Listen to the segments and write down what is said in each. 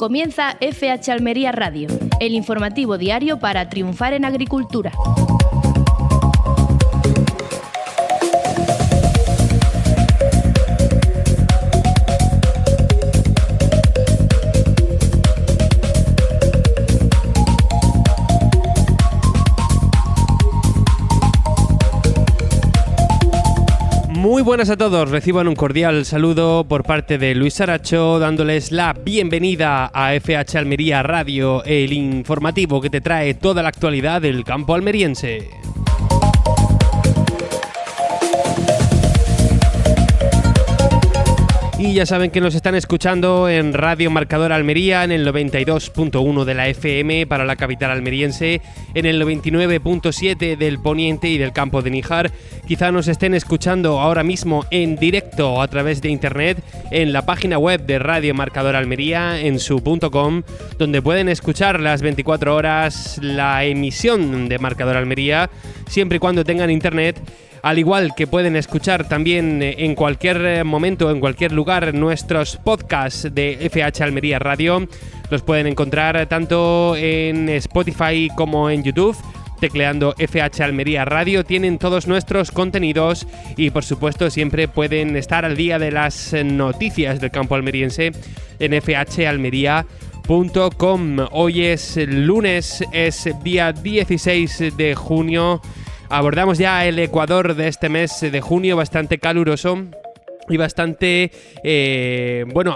Comienza FH Almería Radio, el informativo diario para triunfar en agricultura. Muy buenas a todos, reciban un cordial saludo por parte de Luis Saracho, dándoles la bienvenida a FH Almería Radio, el informativo que te trae toda la actualidad del campo almeriense. Y ya saben que nos están escuchando en Radio Marcador Almería en el 92.1 de la FM para la capital almeriense, en el 99.7 del Poniente y del campo de Níjar. Quizá nos estén escuchando ahora mismo en directo a través de internet en la página web de Radio Marcador Almería, en su.com, donde pueden escuchar las 24 horas la emisión de Marcador Almería, siempre y cuando tengan internet. Al igual que pueden escuchar también en cualquier momento, en cualquier lugar, nuestros podcasts de FH Almería Radio. Los pueden encontrar tanto en Spotify como en YouTube, tecleando FH Almería Radio. Tienen todos nuestros contenidos y, por supuesto, siempre pueden estar al día de las noticias del campo almeriense en fhalmería.com. Hoy es lunes, es día 16 de junio. Abordamos ya el Ecuador de este mes de junio, bastante caluroso y bastante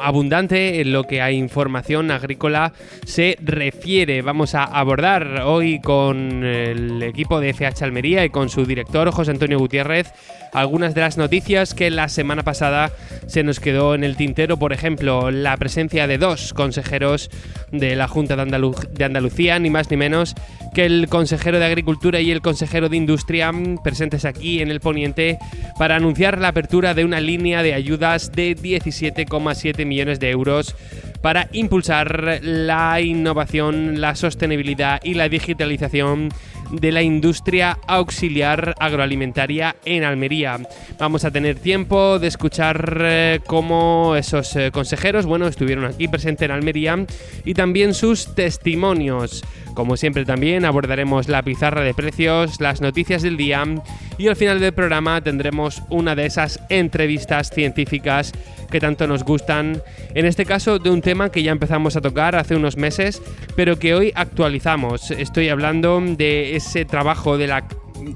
abundante en lo que a información agrícola se refiere. Vamos a abordar hoy con el equipo de FH Almería y con su director, José Antonio Gutiérrez, algunas de las noticias que la semana pasada se nos quedó en el tintero. Por ejemplo, la presencia de dos consejeros de la Junta de Andalucía, ni más ni menos que el consejero de Agricultura y el consejero de Industria, presentes aquí en el Poniente para anunciar la apertura de una línea de ayudas de 17,7 millones de euros para impulsar la innovación, la sostenibilidad y la digitalización de la industria auxiliar agroalimentaria en Almería. Vamos a tener tiempo de escuchar cómo esos consejeros, estuvieron aquí presentes en Almería y también sus testimonios. Como siempre, también abordaremos la pizarra de precios, las noticias del día y al final del programa tendremos una de esas entrevistas científicas que tanto nos gustan, en este caso de un tema que ya empezamos a tocar hace unos meses, pero que hoy actualizamos. Estoy hablando de ese trabajo de la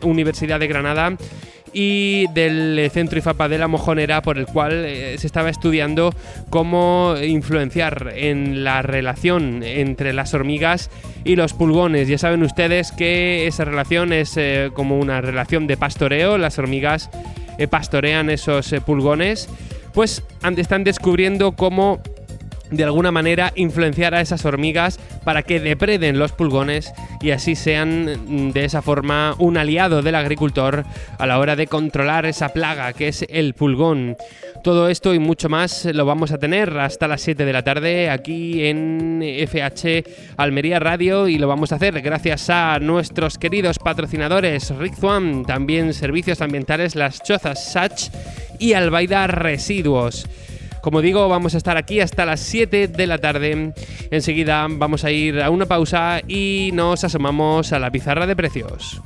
Universidad de Granada y del Centro IFAPA de la Mojonera, por el cual se estaba estudiando cómo influenciar en la relación entre las hormigas y los pulgones. Ya saben ustedes que esa relación es como una relación de pastoreo. Las hormigas pastorean esos pulgones. Pues están descubriendo cómo de alguna manera influenciar a esas hormigas para que depreden los pulgones y así sean de esa forma un aliado del agricultor a la hora de controlar esa plaga que es el pulgón. Todo esto y mucho más lo vamos a tener hasta las 7 de la tarde aquí en FH Almería Radio, y lo vamos a hacer gracias a nuestros queridos patrocinadores Rick-Zuan, también Servicios Ambientales Las Chozas Sach y Albaida Residuos. Como digo, vamos a estar aquí hasta las 7 de la tarde. Enseguida vamos a ir a una pausa y nos asomamos a la pizarra de precios.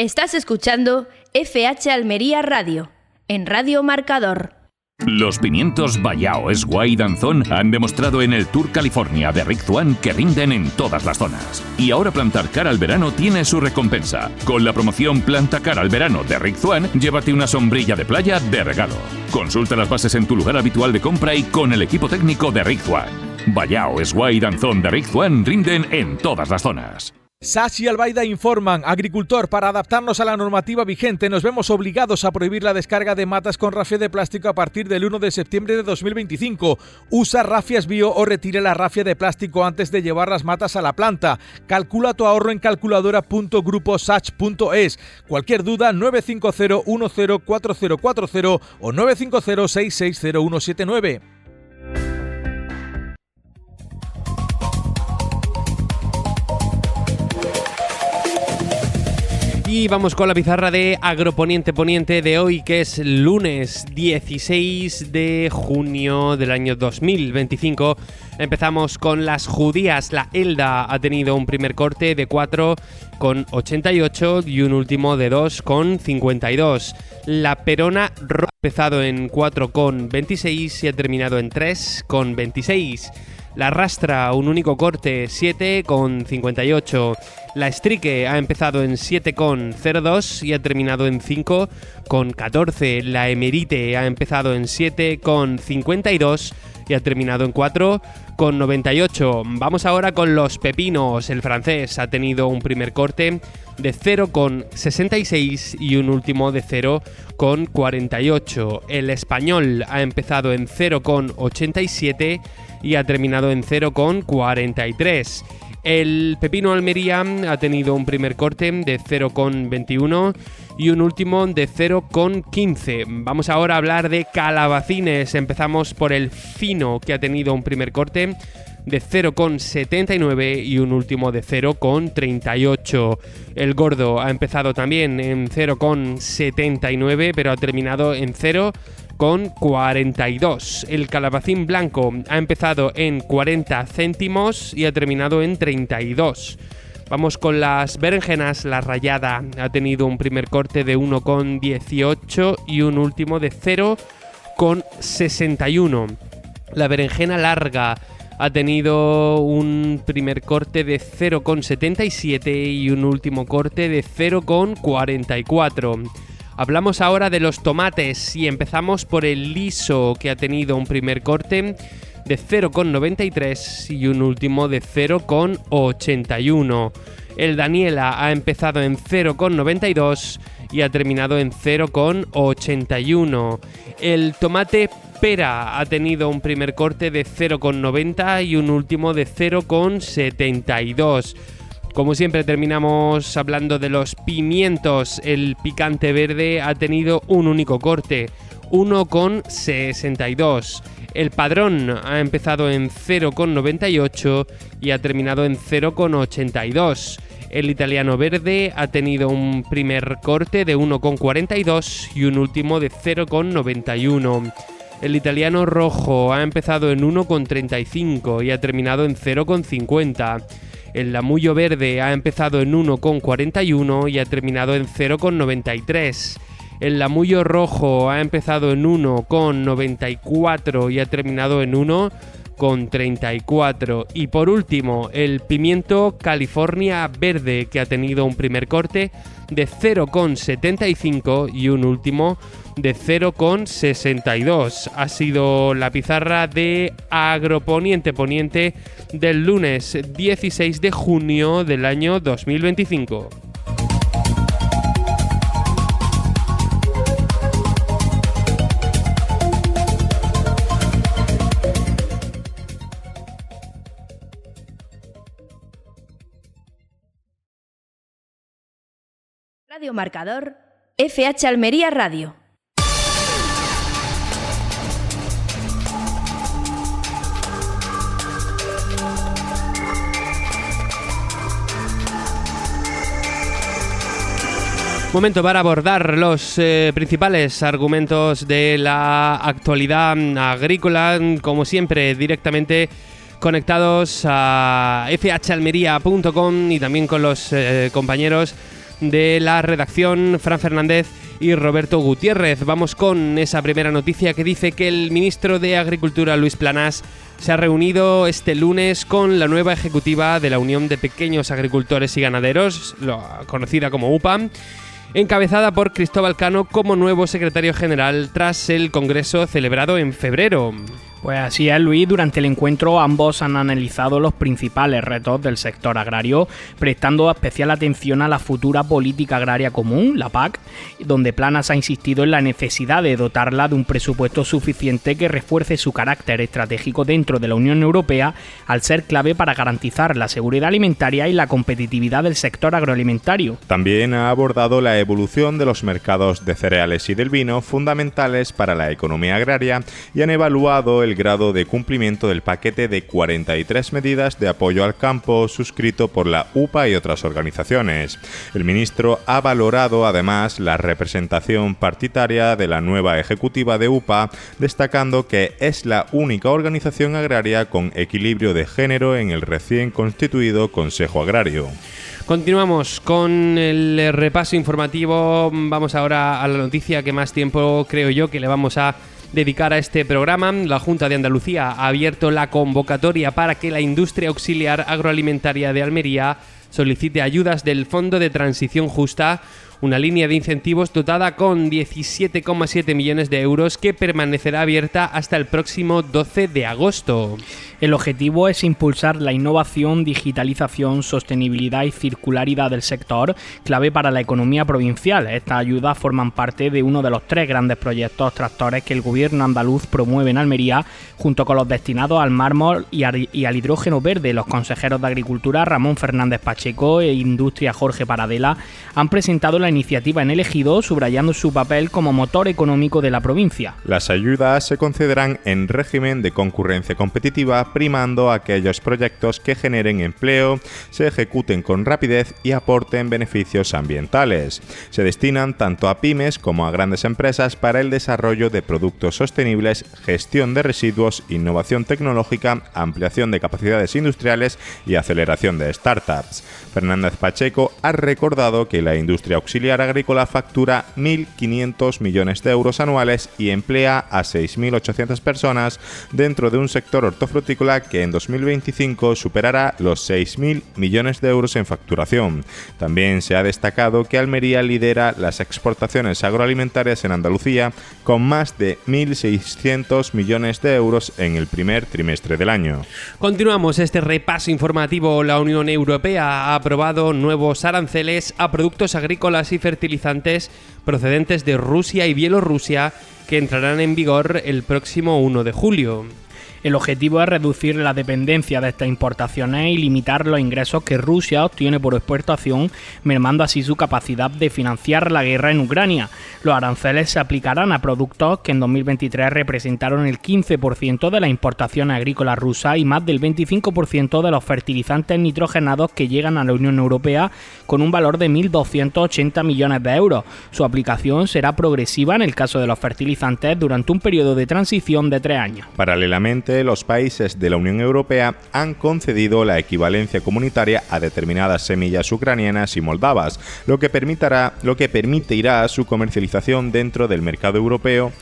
Estás escuchando FH Almería Radio, en Radio Marcador. Los pimientos Vallao, Esguay y Danzón han demostrado en el Tour California de Rick-Zuan que rinden en todas las zonas. Y ahora plantar cara al verano tiene su recompensa. Con la promoción Planta cara al verano de Rick-Zuan, llévate una sombrilla de playa de regalo. Consulta las bases en tu lugar habitual de compra y con el equipo técnico de Rick-Zuan. Vallao, Esguay y Danzón de Rick-Zuan rinden en todas las zonas. Sach y Albaida informan: agricultor, para adaptarnos a la normativa vigente nos vemos obligados a prohibir la descarga de matas con rafia de plástico a partir del 1 de septiembre de 2025. Usa rafias bio o retire la rafia de plástico antes de llevar las matas a la planta. Calcula tu ahorro en calculadora.gruposach.es. Cualquier duda 950104040 o 950660179. Y vamos con la pizarra de Agroponiente Poniente de hoy, que es lunes 16 de junio del año 2025. Empezamos con las judías. La Elda ha tenido un primer corte de 4,88 y un último de 2,52. La Perona ha empezado en 4,26 y ha terminado en 3,26. La Rastra, un único corte, 7,58. La Estrique ha empezado en 7,02 y ha terminado en 5,14. La Emerite ha empezado en 7,52 y ha terminado en 4,98. Vamos ahora con los pepinos. El francés ha tenido un primer corte de 0,66 y un último de 0,48. El español ha empezado en 0,87 y ha terminado en 0,43. El pepino Almería ha tenido un primer corte de 0,21 y un último de 0,15. Vamos ahora a hablar de calabacines. Empezamos por el fino, que ha tenido un primer corte de 0,79 y un último de 0,38. El gordo ha empezado también en 0,79, pero ha terminado en 0,42. El calabacín blanco ha empezado en 40 céntimos y ha terminado en 32. Vamos con las berenjenas. La rallada ha tenido un primer corte de 1,18 y un último de 0,61. La berenjena larga ha tenido un primer corte de 0,77 y un último corte de 0,44. Hablamos ahora de los tomates y empezamos por el liso, que ha tenido un primer corte de 0,93 y un último de 0,81. El Daniela ha empezado en 0,92 y ha terminado en 0,81. El tomate pera ha tenido un primer corte de 0,90 y un último de 0,72. Como siempre terminamos hablando de los pimientos. El picante verde ha tenido un único corte, 1,62. El padrón ha empezado en 0,98 y ha terminado en 0,82. El italiano verde ha tenido un primer corte de 1,42 y un último de 0,91. El italiano rojo ha empezado en 1,35 y ha terminado en 0,50. El lamullo verde ha empezado en 1,41 y ha terminado en 0,93. El lamullo rojo ha empezado en 1,94 y ha terminado en 1,34. Y por último, el pimiento California verde, que ha tenido un primer corte de 0,75 y un último de 0,62. Ha sido la pizarra de Agroponiente Poniente del lunes 16 de junio del año 2025. Radio Marcador, FH Almería Radio. Momento para abordar los principales argumentos de la actualidad agrícola, como siempre directamente conectados a fhalmería.com y también con los compañeros de la redacción, Fran Fernández y Roberto Gutiérrez. Vamos con esa primera noticia que dice que el ministro de Agricultura, Luis Planas, se ha reunido este lunes con la nueva ejecutiva de la Unión de Pequeños Agricultores y Ganaderos, conocida como UPA, encabezada por Cristóbal Cano como nuevo secretario general tras el congreso celebrado en febrero. Pues así es, Luis. Durante el encuentro ambos han analizado los principales retos del sector agrario, prestando especial atención a la futura política agraria común, la PAC, donde Planas ha insistido en la necesidad de dotarla de un presupuesto suficiente que refuerce su carácter estratégico dentro de la Unión Europea, al ser clave para garantizar la seguridad alimentaria y la competitividad del sector agroalimentario. También ha abordado la evolución de los mercados de cereales y del vino, fundamentales para la economía agraria, y han evaluado el grado de cumplimiento del paquete de 43 medidas de apoyo al campo suscrito por la UPA y otras organizaciones. El ministro ha valorado además la representación paritaria de la nueva ejecutiva de UPA, destacando que es la única organización agraria con equilibrio de género en el recién constituido Consejo Agrario. Continuamos con el repaso informativo. Vamos ahora a la noticia que más tiempo creo yo que le vamos a dedicar a este programa. La Junta de Andalucía ha abierto la convocatoria para que la industria auxiliar agroalimentaria de Almería solicite ayudas del Fondo de Transición Justa, una línea de incentivos dotada con 17,7 millones de euros que permanecerá abierta hasta el próximo 12 de agosto. El objetivo es impulsar la innovación, digitalización, sostenibilidad y circularidad del sector, clave para la economía provincial. Estas ayudas forman parte de uno de los 3 grandes proyectos tractores que el gobierno andaluz promueve en Almería, junto con los destinados al mármol y al hidrógeno verde. Los consejeros de Agricultura Ramón Fernández Pacheco e Industria Jorge Paradela han presentado la iniciativa en el Ejido, subrayando su papel como motor económico de la provincia. Las ayudas se concederán en régimen de concurrencia competitiva, primando aquellos proyectos que generen empleo, se ejecuten con rapidez y aporten beneficios ambientales. Se destinan tanto a pymes como a grandes empresas para el desarrollo de productos sostenibles, gestión de residuos, innovación tecnológica, ampliación de capacidades industriales y aceleración de startups. Fernández Pacheco ha recordado que la industria auxiliar agrícola factura 1.500 millones de euros anuales y emplea a 6.800 personas dentro de un sector hortofrutícola que en 2025 superará los 6.000 millones de euros en facturación. También se ha destacado que Almería lidera las exportaciones agroalimentarias en Andalucía con más de 1.600 millones de euros en el primer trimestre del año. Continuamos este repaso informativo. La Unión Europea ha aprobado nuevos aranceles a productos agrícolas y fertilizantes procedentes de Rusia y Bielorrusia que entrarán en vigor el próximo 1 de julio. El objetivo es reducir la dependencia de estas importaciones y limitar los ingresos que Rusia obtiene por exportación, mermando así su capacidad de financiar la guerra en Ucrania. Los aranceles se aplicarán a productos que en 2023 representaron el 15% de las importaciones agrícolas rusas y más del 25% de los fertilizantes nitrogenados que llegan a la Unión Europea, con un valor de 1.280 millones de euros. Su aplicación será progresiva en el caso de los fertilizantes durante un periodo de transición de 3 años. Paralelamente, los países de la Unión Europea han concedido la equivalencia comunitaria a determinadas semillas ucranianas y moldavas, lo que permitirá su comercialización dentro del mercado europeo.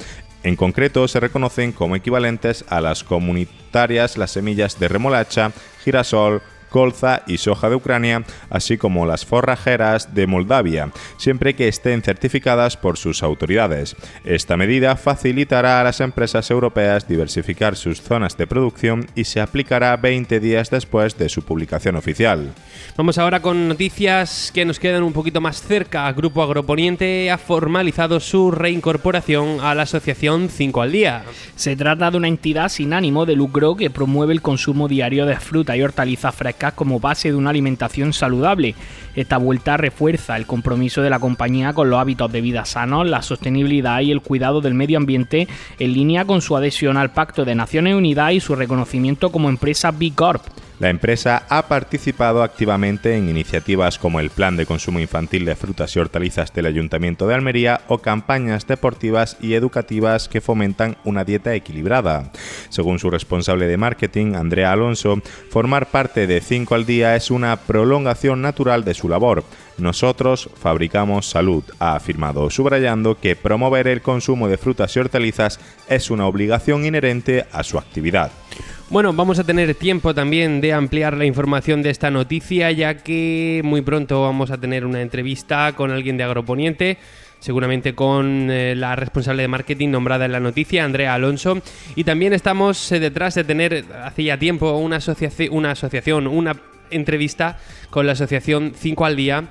En concreto, se reconocen como equivalentes a las comunitarias las semillas de remolacha, girasol, colza y soja de Ucrania, así como las forrajeras de Moldavia, siempre que estén certificadas por sus autoridades. Esta medida facilitará a las empresas europeas diversificar sus zonas de producción y se aplicará 20 días después de su publicación oficial. Vamos ahora con noticias que nos quedan un poquito más cerca. Grupo Agroponiente ha formalizado su reincorporación a la asociación 5 al Día. Se trata de una entidad sin ánimo de lucro que promueve el consumo diario de fruta y hortalizas frescas como base de una alimentación saludable. Esta vuelta refuerza el compromiso de la compañía con los hábitos de vida sanos, la sostenibilidad y el cuidado del medio ambiente, en línea con su adhesión al Pacto de Naciones Unidas y su reconocimiento como empresa B Corp. La empresa ha participado activamente en iniciativas como el Plan de Consumo Infantil de Frutas y Hortalizas del Ayuntamiento de Almería o campañas deportivas y educativas que fomentan una dieta equilibrada. Según su responsable de marketing, Andrea Alonso, formar parte de 5 al Día es una prolongación natural de su labor. Nosotros fabricamos salud, ha afirmado, subrayando que promover el consumo de frutas y hortalizas es una obligación inherente a su actividad. Bueno, vamos a tener tiempo también de ampliar la información de esta noticia, ya que muy pronto vamos a tener una entrevista con alguien de Agroponiente seguramente con la responsable de marketing nombrada en la noticia, Andrea Alonso. Y también estamos detrás de tener hace ya tiempo una entrevista con la asociación 5 al día,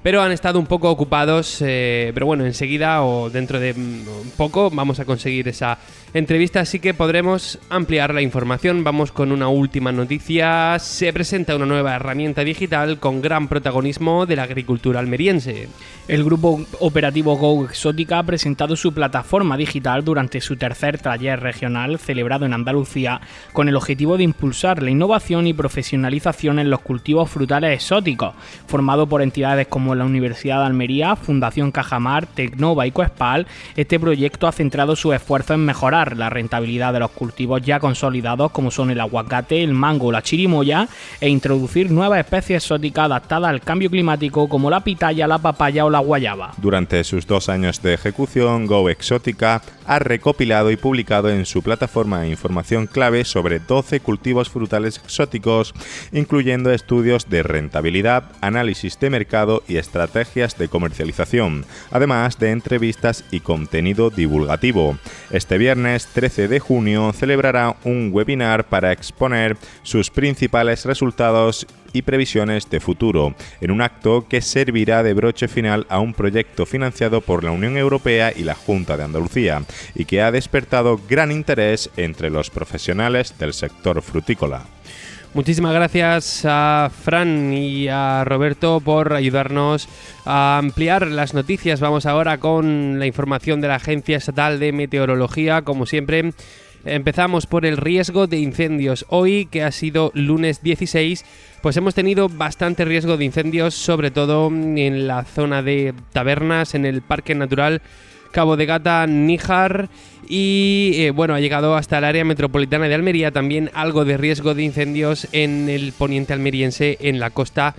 pero han estado un poco ocupados, pero bueno, enseguida o dentro de un poco vamos a conseguir esa entrevista, así que podremos ampliar la información. Vamos con una última noticia. Se presenta una nueva herramienta digital con gran protagonismo de la agricultura almeriense. El grupo operativo Go Exótica ha presentado su plataforma digital durante su tercer taller regional celebrado en Andalucía, con el objetivo de impulsar la innovación y profesionalización en los cultivos frutales exóticos. Formado por entidades como la Universidad de Almería, Fundación Cajamar, Tecnova y Coespal, este proyecto ha centrado sus esfuerzos en mejorar la rentabilidad de los cultivos ya consolidados como son el aguacate, el mango o la chirimoya, e introducir nuevas especies exóticas adaptadas al cambio climático como la pitaya, la papaya o la guayaba. Durante sus 2 años de ejecución, Go Exótica ha recopilado y publicado en su plataforma información clave sobre 12 cultivos frutales exóticos, incluyendo estudios de rentabilidad, análisis de mercado y estrategias de comercialización, además de entrevistas y contenido divulgativo. Este viernes 13 de junio celebrará un webinar para exponer sus principales resultados y previsiones de futuro, en un acto que servirá de broche final a un proyecto financiado por la Unión Europea y la Junta de Andalucía, y que ha despertado gran interés entre los profesionales del sector frutícola. Muchísimas gracias a Fran y a Roberto por ayudarnos a ampliar las noticias. Vamos ahora con la información de la Agencia Estatal de Meteorología. Como siempre, empezamos por el riesgo de incendios. Hoy, que ha sido lunes 16, pues hemos tenido bastante riesgo de incendios, sobre todo en la zona de Tabernas, en el Parque Natural Cabo de Gata, Níjar, y ha llegado hasta el área metropolitana de Almería. También algo de riesgo de incendios en el poniente almeriense, en la costa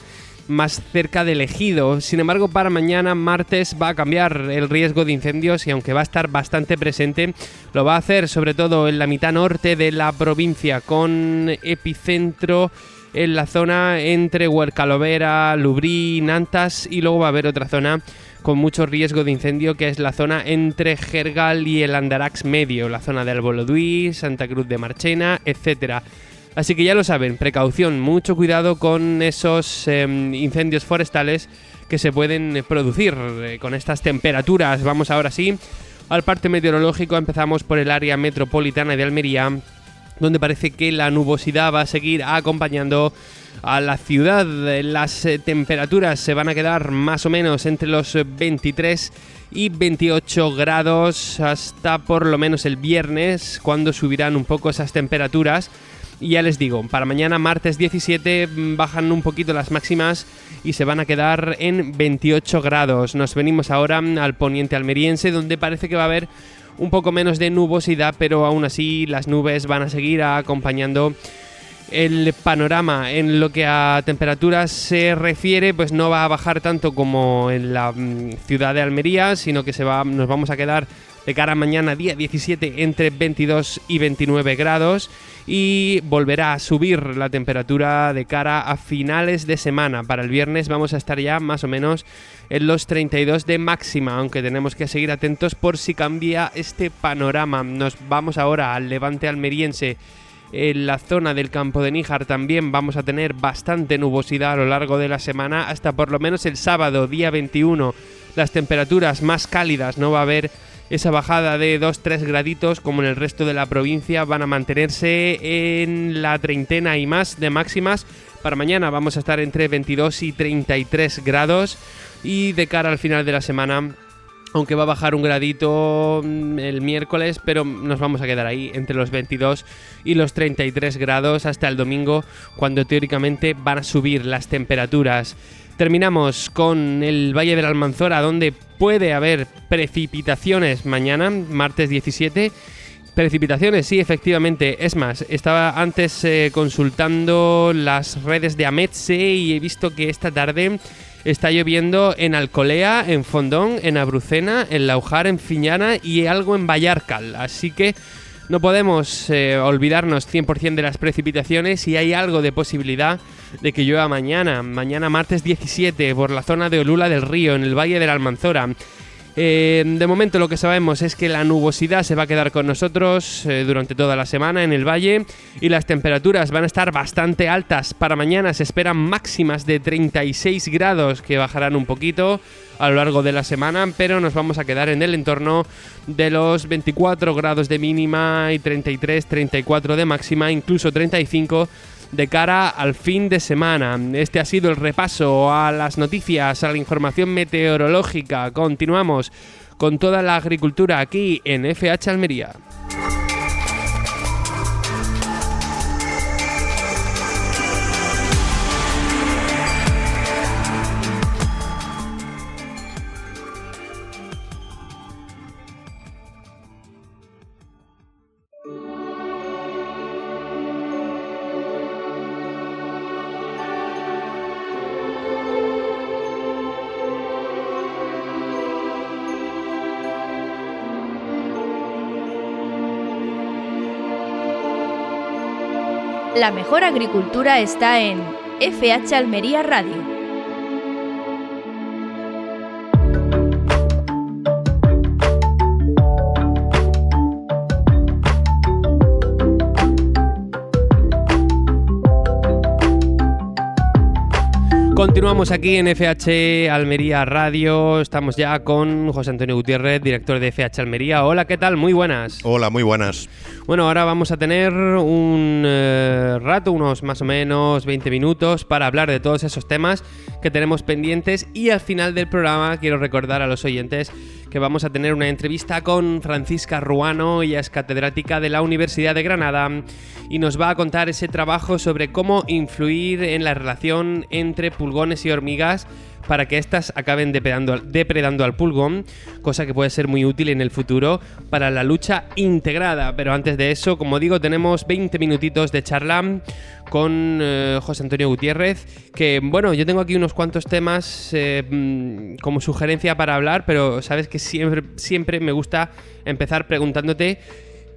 más cerca del Ejido. Sin embargo, para mañana, martes, va a cambiar el riesgo de incendios, y aunque va a estar bastante presente, lo va a hacer sobre todo en la mitad norte de la provincia, con epicentro en la zona entre Huercalovera, Lubrí, Nantas, y luego va a haber otra zona con mucho riesgo de incendio, que es la zona entre Gergal y el Andarax Medio, la zona de Alboloduí, Santa Cruz de Marchena, etcétera. Así que ya lo saben, precaución, mucho cuidado con esos incendios forestales que se pueden producir con estas temperaturas. Vamos ahora sí al parte meteorológico. Empezamos por el área metropolitana de Almería, donde parece que la nubosidad va a seguir acompañando a la ciudad. Las temperaturas se van a quedar más o menos entre los 23 y 28 grados hasta por lo menos el viernes, cuando subirán un poco esas temperaturas. Y ya les digo, para mañana martes 17 bajan un poquito las máximas y se van a quedar en 28 grados. Nos venimos ahora al poniente almeriense, donde parece que va a haber un poco menos de nubosidad, pero aún así las nubes van a seguir acompañando el panorama. En lo que a temperaturas se refiere, pues no va a bajar tanto como en la ciudad de Almería, sino que nos vamos a quedar de cara a mañana día 17 entre 22 y 29 grados, y volverá a subir la temperatura de cara a finales de semana. Para el viernes vamos a estar ya más o menos en los 32 de máxima, aunque tenemos que seguir atentos por si cambia este panorama. Nos vamos ahora al levante almeriense. En la zona del campo de Níjar también vamos a tener bastante nubosidad a lo largo de la semana, hasta por lo menos el sábado, día 21. Las temperaturas más cálidas, no va a haber esa bajada de 2-3 graditos como en el resto de la provincia, van a mantenerse en la treintena y más de máximas. Para mañana vamos a estar entre 22 y 33 grados, y de cara al final de la semana, aunque va a bajar un gradito el miércoles, pero nos vamos a quedar ahí entre los 22 y los 33 grados hasta el domingo, cuando teóricamente van a subir las temperaturas. Terminamos con el Valle de la Almanzora, donde puede haber precipitaciones mañana, martes 17. Precipitaciones, sí, efectivamente. Es más, estaba antes consultando las redes de Ametse y he visto que esta tarde está lloviendo en Alcolea, en Fondón, en Abrucena, en Laujar, en Fiñana y algo en Vallarcal. Así que no podemos olvidarnos 100% de las precipitaciones, y hay algo de posibilidad de que llueva mañana martes 17, por la zona de Olula del Río, en el Valle de la Almanzora. De momento lo que sabemos es que la nubosidad se va a quedar con nosotros durante toda la semana en el valle y las temperaturas van a estar bastante altas. Para mañana se esperan máximas de 36 grados que bajarán un poquito a lo largo de la semana, pero nos vamos a quedar en el entorno de los 24 grados de mínima y 33, 34 de máxima, incluso 35 de cara al fin de semana. Este ha sido el repaso a las noticias, a la información meteorológica. Continuamos con toda la agricultura aquí en FH Almería. La mejor agricultura está en FH Almería Radio. Continuamos aquí en FH Almería Radio. Estamos ya con José Antonio Gutiérrez, director de FH Almería. Hola, ¿qué tal? Muy buenas. Hola, muy buenas. Bueno, ahora vamos a tener un rato, unos más o menos 20 minutos, para hablar de todos esos temas que tenemos pendientes, y al final del programa quiero recordar a los oyentes que vamos a tener una entrevista con Francisca Ruano. Ella es catedrática de la Universidad de Granada y nos va a contar ese trabajo sobre cómo influir en la relación entre pulgones y hormigas para que éstas acaben depredando al pulgón, cosa que puede ser muy útil en el futuro para la lucha integrada. Pero antes de eso, como digo, tenemos 20 minutitos de charla con José Antonio Gutiérrez, que bueno, yo tengo aquí unos cuantos temas como sugerencia para hablar, pero sabes que siempre me gusta empezar preguntándote,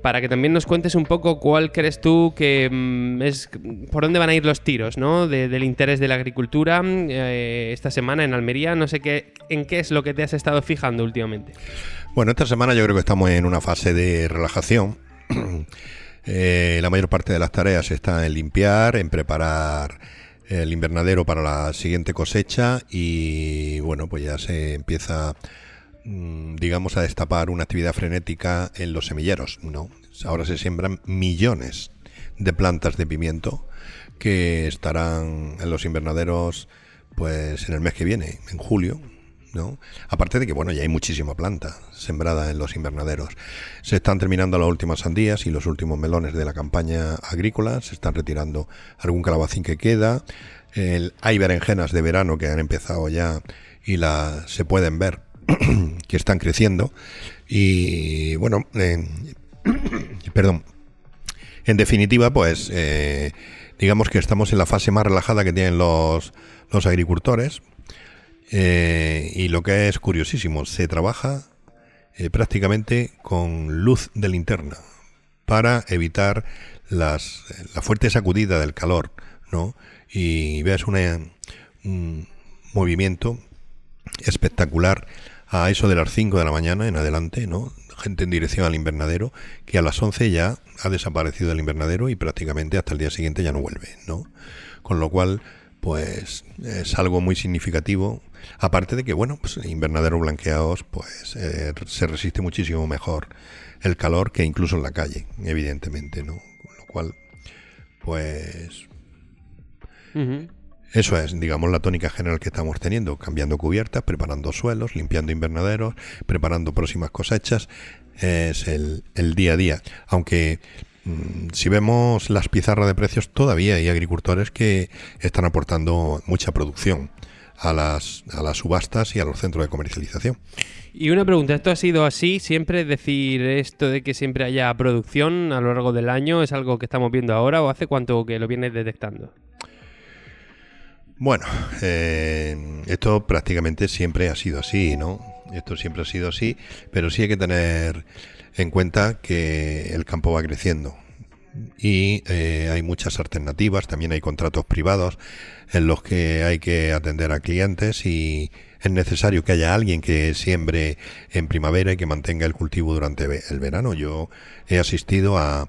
para que también nos cuentes un poco cuál crees tú que es por dónde van a ir los tiros, ¿no? Del interés de la agricultura esta semana en Almería. No sé en qué es lo que te has estado fijando últimamente. Bueno, esta semana yo creo que estamos en una fase de relajación. La mayor parte de las tareas está en limpiar, en preparar el invernadero para la siguiente cosecha, y bueno, pues ya se empieza, digamos, a destapar una actividad frenética en los semilleros, ¿no? Ahora se siembran millones de plantas de pimiento que estarán en los invernaderos pues en el mes que viene, en julio, ¿no? Aparte de que, bueno, ya hay muchísima planta sembrada en los invernaderos. Se están terminando las últimas sandías y los últimos melones de la campaña agrícola, se están retirando algún calabacín que queda. Hay berenjenas de verano que han empezado ya y se pueden ver que están creciendo, y bueno, perdón, en definitiva, pues digamos que estamos en la fase más relajada que tienen los agricultores, y lo que es curiosísimo, se trabaja prácticamente con luz de linterna para evitar la fuerte sacudida del calor, ¿no? Y ves un movimiento espectacular a eso de las 5 de la mañana en adelante, ¿no? Gente en dirección al invernadero, que a las 11 ya ha desaparecido el invernadero y prácticamente hasta el día siguiente ya no vuelve, ¿no? Con lo cual, pues es algo muy significativo, aparte de que, bueno, pues invernaderos blanqueados, pues se resiste muchísimo mejor el calor que incluso en la calle, evidentemente, ¿no? Con lo cual, pues eso es, digamos, la tónica general que estamos teniendo, cambiando cubiertas, preparando suelos, limpiando invernaderos, preparando próximas cosechas. Es el día a día, aunque si vemos las pizarras de precios, todavía hay agricultores que están aportando mucha producción a las subastas y a los centros de comercialización. Y una pregunta, ¿esto ha sido así siempre? Decir esto de que siempre haya producción a lo largo del año, ¿es algo que estamos viendo ahora o hace cuánto que lo vienes detectando? Bueno, esto prácticamente siempre ha sido así, ¿no? Esto siempre ha sido así, pero sí hay que tener en cuenta que el campo va creciendo y hay muchas alternativas, también hay contratos privados. en los que hay que atender a clientes y es necesario que haya alguien que siembre en primavera y que mantenga el cultivo durante el verano. Yo he asistido a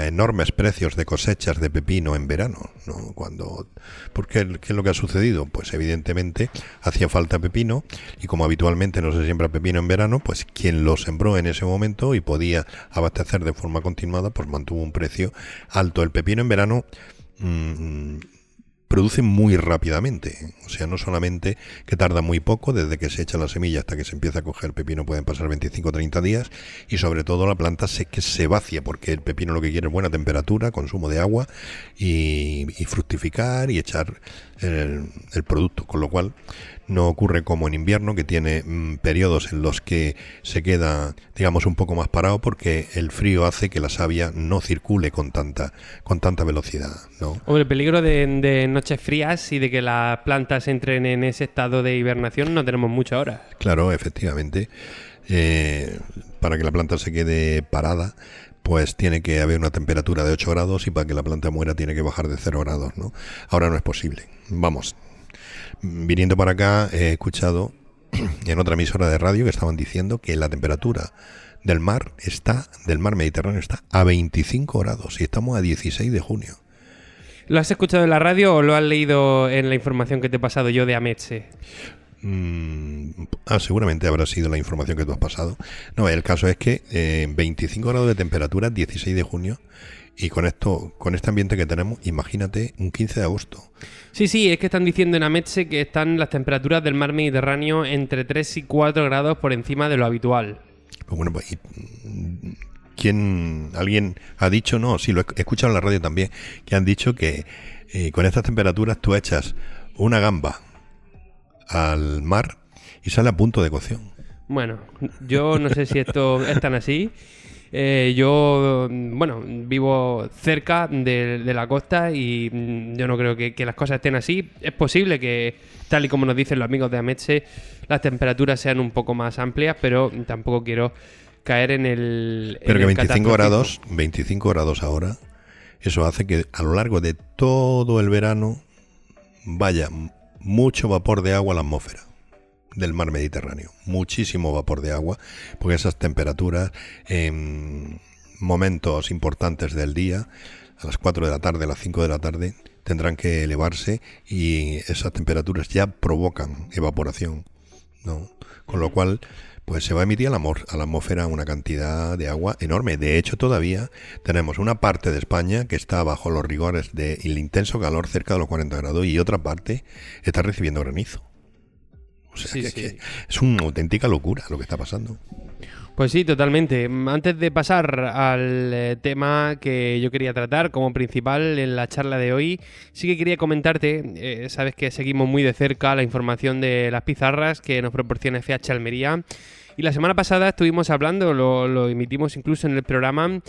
enormes precios de cosechas de pepino en verano, ¿no? ¿Qué es lo que ha sucedido? Pues evidentemente hacía falta pepino y como habitualmente no se siembra pepino en verano, pues quien lo sembró en ese momento y podía abastecer de forma continuada, pues mantuvo un precio alto. El pepino en verano produce muy rápidamente, o sea, no solamente que tarda muy poco, desde que se echa la semilla hasta que se empieza a coger el pepino pueden pasar 25 o 30 días, y sobre todo la planta que se vacía, porque el pepino lo que quiere es buena temperatura, consumo de agua y fructificar y echar el producto, con lo cual no ocurre como en invierno, que tiene periodos en los que se queda, digamos, un poco más parado porque el frío hace que la savia no circule con tanta velocidad, ¿no? Hombre, el peligro de noches frías y de que las plantas entren en ese estado de hibernación no tenemos mucho ahora. Claro, efectivamente. Para que la planta se quede parada, pues tiene que haber una temperatura de 8 grados y para que la planta muera tiene que bajar de 0 grados, ¿no? Ahora no es posible. Vamos, viniendo para acá he escuchado en otra emisora de radio que estaban diciendo que la temperatura del mar Mediterráneo está a 25 grados y estamos a 16 de junio. ¿Lo has escuchado en la radio o lo has leído en la información que te he pasado yo de Ametse? Seguramente habrá sido la información que tú has pasado. No, el caso es que 25 grados de temperatura, 16 de junio, y con este ambiente que tenemos, imagínate un 15 de agosto. Sí, es que están diciendo en Ametse que están las temperaturas del mar Mediterráneo entre 3 y 4 grados por encima de lo habitual. Pues bueno, pues, ¿alguien ha dicho? No, sí, lo he escuchado en la radio también, que han dicho que con estas temperaturas tú echas una gamba al mar y sale a punto de cocción. Bueno, yo no sé si esto es tan así. Yo vivo cerca de la costa y yo no creo que las cosas estén así. Es posible que, tal y como nos dicen los amigos de Ametse, las temperaturas sean un poco más amplias, pero tampoco quiero caer en el... Pero que 25 grados ahora, eso hace que a lo largo de todo el verano vaya mucho vapor de agua a la atmósfera del mar Mediterráneo, muchísimo vapor de agua, porque esas temperaturas en momentos importantes del día, a las 4 de la tarde, a las 5 de la tarde, tendrán que elevarse y esas temperaturas ya provocan evaporación, ¿no? Con lo cual, pues se va a emitir a la atmósfera una cantidad de agua enorme. De hecho, todavía tenemos una parte de España que está bajo los rigores del intenso calor, cerca de los 40 grados, y otra parte está recibiendo granizo. O sea, que es una auténtica locura lo que está pasando. Pues sí, totalmente. Antes de pasar al tema que yo quería tratar como principal en la charla de hoy, sí que quería comentarte, sabes que seguimos muy de cerca la información de las pizarras que nos proporciona FH Almería, y la semana pasada estuvimos hablando, lo emitimos incluso en el programa,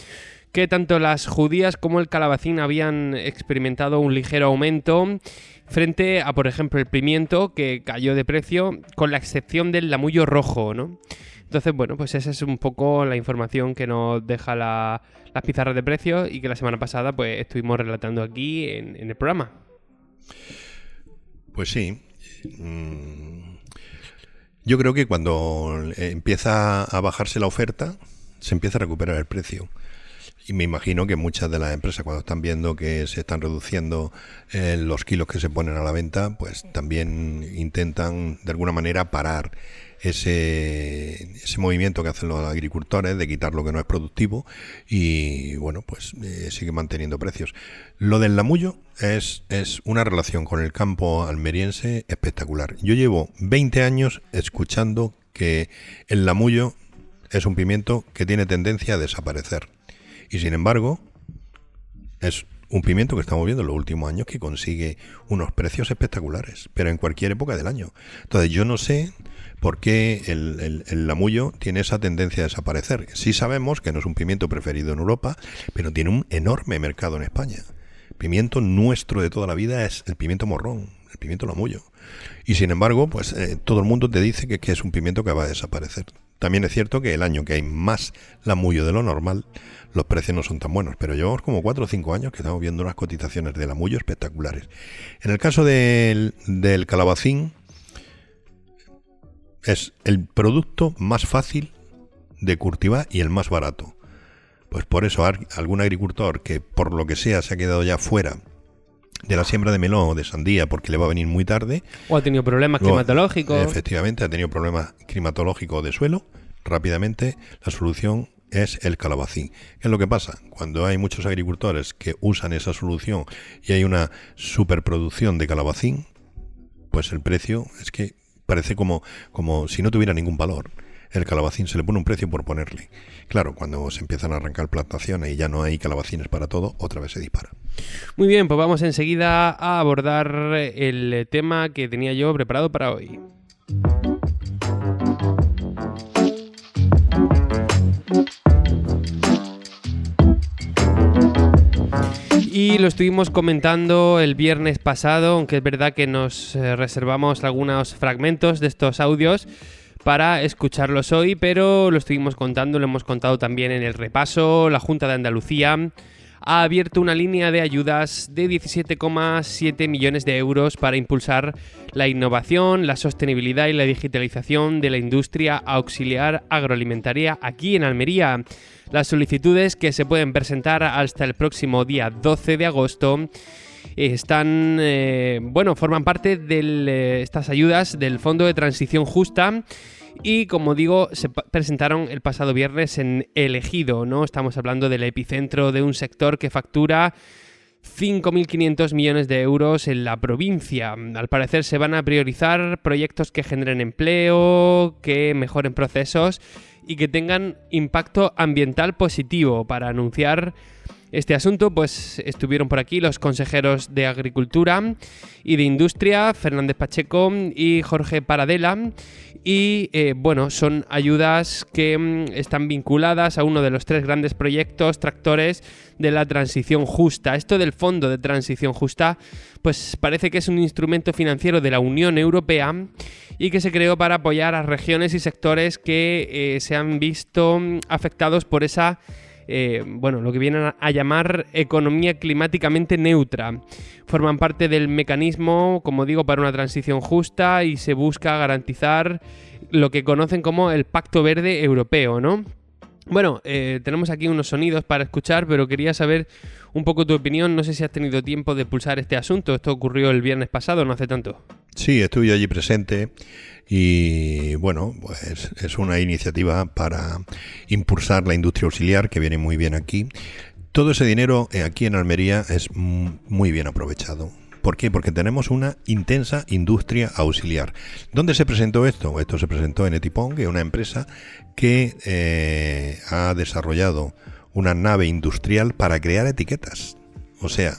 que tanto las judías como el calabacín habían experimentado un ligero aumento frente a, por ejemplo, el pimiento, que cayó de precio, con la excepción del lamullo rojo, ¿no? Entonces, bueno, pues esa es un poco la información que nos deja las pizarras de precios y que la semana pasada pues estuvimos relatando aquí en el programa. Pues sí. Yo creo que cuando empieza a bajarse la oferta, se empieza a recuperar el precio. Y me imagino que muchas de las empresas, cuando están viendo que se están reduciendo los kilos que se ponen a la venta, pues también intentan de alguna manera parar ese movimiento que hacen los agricultores de quitar lo que no es productivo y bueno, pues sigue manteniendo precios. Lo del lamullo es una relación con el campo almeriense espectacular. Yo llevo 20 años escuchando que el lamullo es un pimiento que tiene tendencia a desaparecer. Y sin embargo, es un pimiento que estamos viendo en los últimos años que consigue unos precios espectaculares, pero en cualquier época del año. Entonces yo no sé por qué el lamullo tiene esa tendencia a desaparecer. Sí sabemos que no es un pimiento preferido en Europa, pero tiene un enorme mercado en España. El pimiento nuestro de toda la vida es el pimiento morrón, el pimiento lamullo. Y sin embargo, pues todo el mundo te dice que es un pimiento que va a desaparecer. También es cierto que el año que hay más lamullo de lo normal, los precios no son tan buenos, pero llevamos como 4 o 5 años que estamos viendo unas cotizaciones de lamullo espectaculares. En el caso del calabacín, es el producto más fácil de cultivar y el más barato. Pues por eso algún agricultor que por lo que sea se ha quedado ya fuera de la siembra de melón o de sandía porque le va a venir muy tarde. O ha tenido problemas climatológicos. Efectivamente, ha tenido problemas climatológicos de suelo. Rápidamente la solución es el calabacín. ¿Qué es lo que pasa? Cuando hay muchos agricultores que usan esa solución y hay una superproducción de calabacín, pues el precio es que parece como si no tuviera ningún valor. El calabacín se le pone un precio por ponerle. Claro, cuando se empiezan a arrancar plantaciones y ya no hay calabacines para todo, otra vez se dispara. Muy bien, pues vamos enseguida a abordar el tema que tenía yo preparado para hoy. Y lo estuvimos comentando el viernes pasado, aunque es verdad que nos reservamos algunos fragmentos de estos audios para escucharlos hoy, pero lo estuvimos contando, lo hemos contado también en el repaso. La Junta de Andalucía ha abierto una línea de ayudas de 17,7 millones de euros para impulsar la innovación, la sostenibilidad y la digitalización de la industria auxiliar agroalimentaria aquí en Almería. Las solicitudes, que se pueden presentar hasta el próximo día 12 de agosto, forman parte de estas ayudas del Fondo de Transición Justa y, como digo, se presentaron el pasado viernes en El Ejido, ¿no? Estamos hablando del epicentro de un sector que factura 5.500 millones de euros en la provincia. Al parecer se van a priorizar proyectos que generen empleo, que mejoren procesos y que tengan impacto ambiental positivo. Para anunciar este asunto, pues estuvieron por aquí los consejeros de Agricultura y de Industria, Fernández Pacheco y Jorge Paradela. Y son ayudas que están vinculadas a uno de los 3 grandes proyectos tractores de la transición justa. Esto del Fondo de Transición Justa, pues parece que es un instrumento financiero de la Unión Europea y que se creó para apoyar a regiones y sectores que se han visto afectados por esa lo que vienen a llamar economía climáticamente neutra. Forman parte del mecanismo, como digo, para una transición justa y se busca garantizar lo que conocen como el Pacto Verde Europeo, ¿no? Bueno, tenemos aquí unos sonidos para escuchar, pero quería saber un poco tu opinión. No sé si has tenido tiempo de pulsar este asunto. Esto ocurrió el viernes pasado, no hace tanto. Sí, estuve allí presente y pues es una iniciativa para impulsar la industria auxiliar que viene muy bien aquí. Todo ese dinero aquí en Almería es muy bien aprovechado. ¿Por qué? Porque tenemos una intensa industria auxiliar. ¿Dónde se presentó esto? Esto se presentó en Etipón, que es una empresa que ha desarrollado una nave industrial para crear etiquetas. O sea,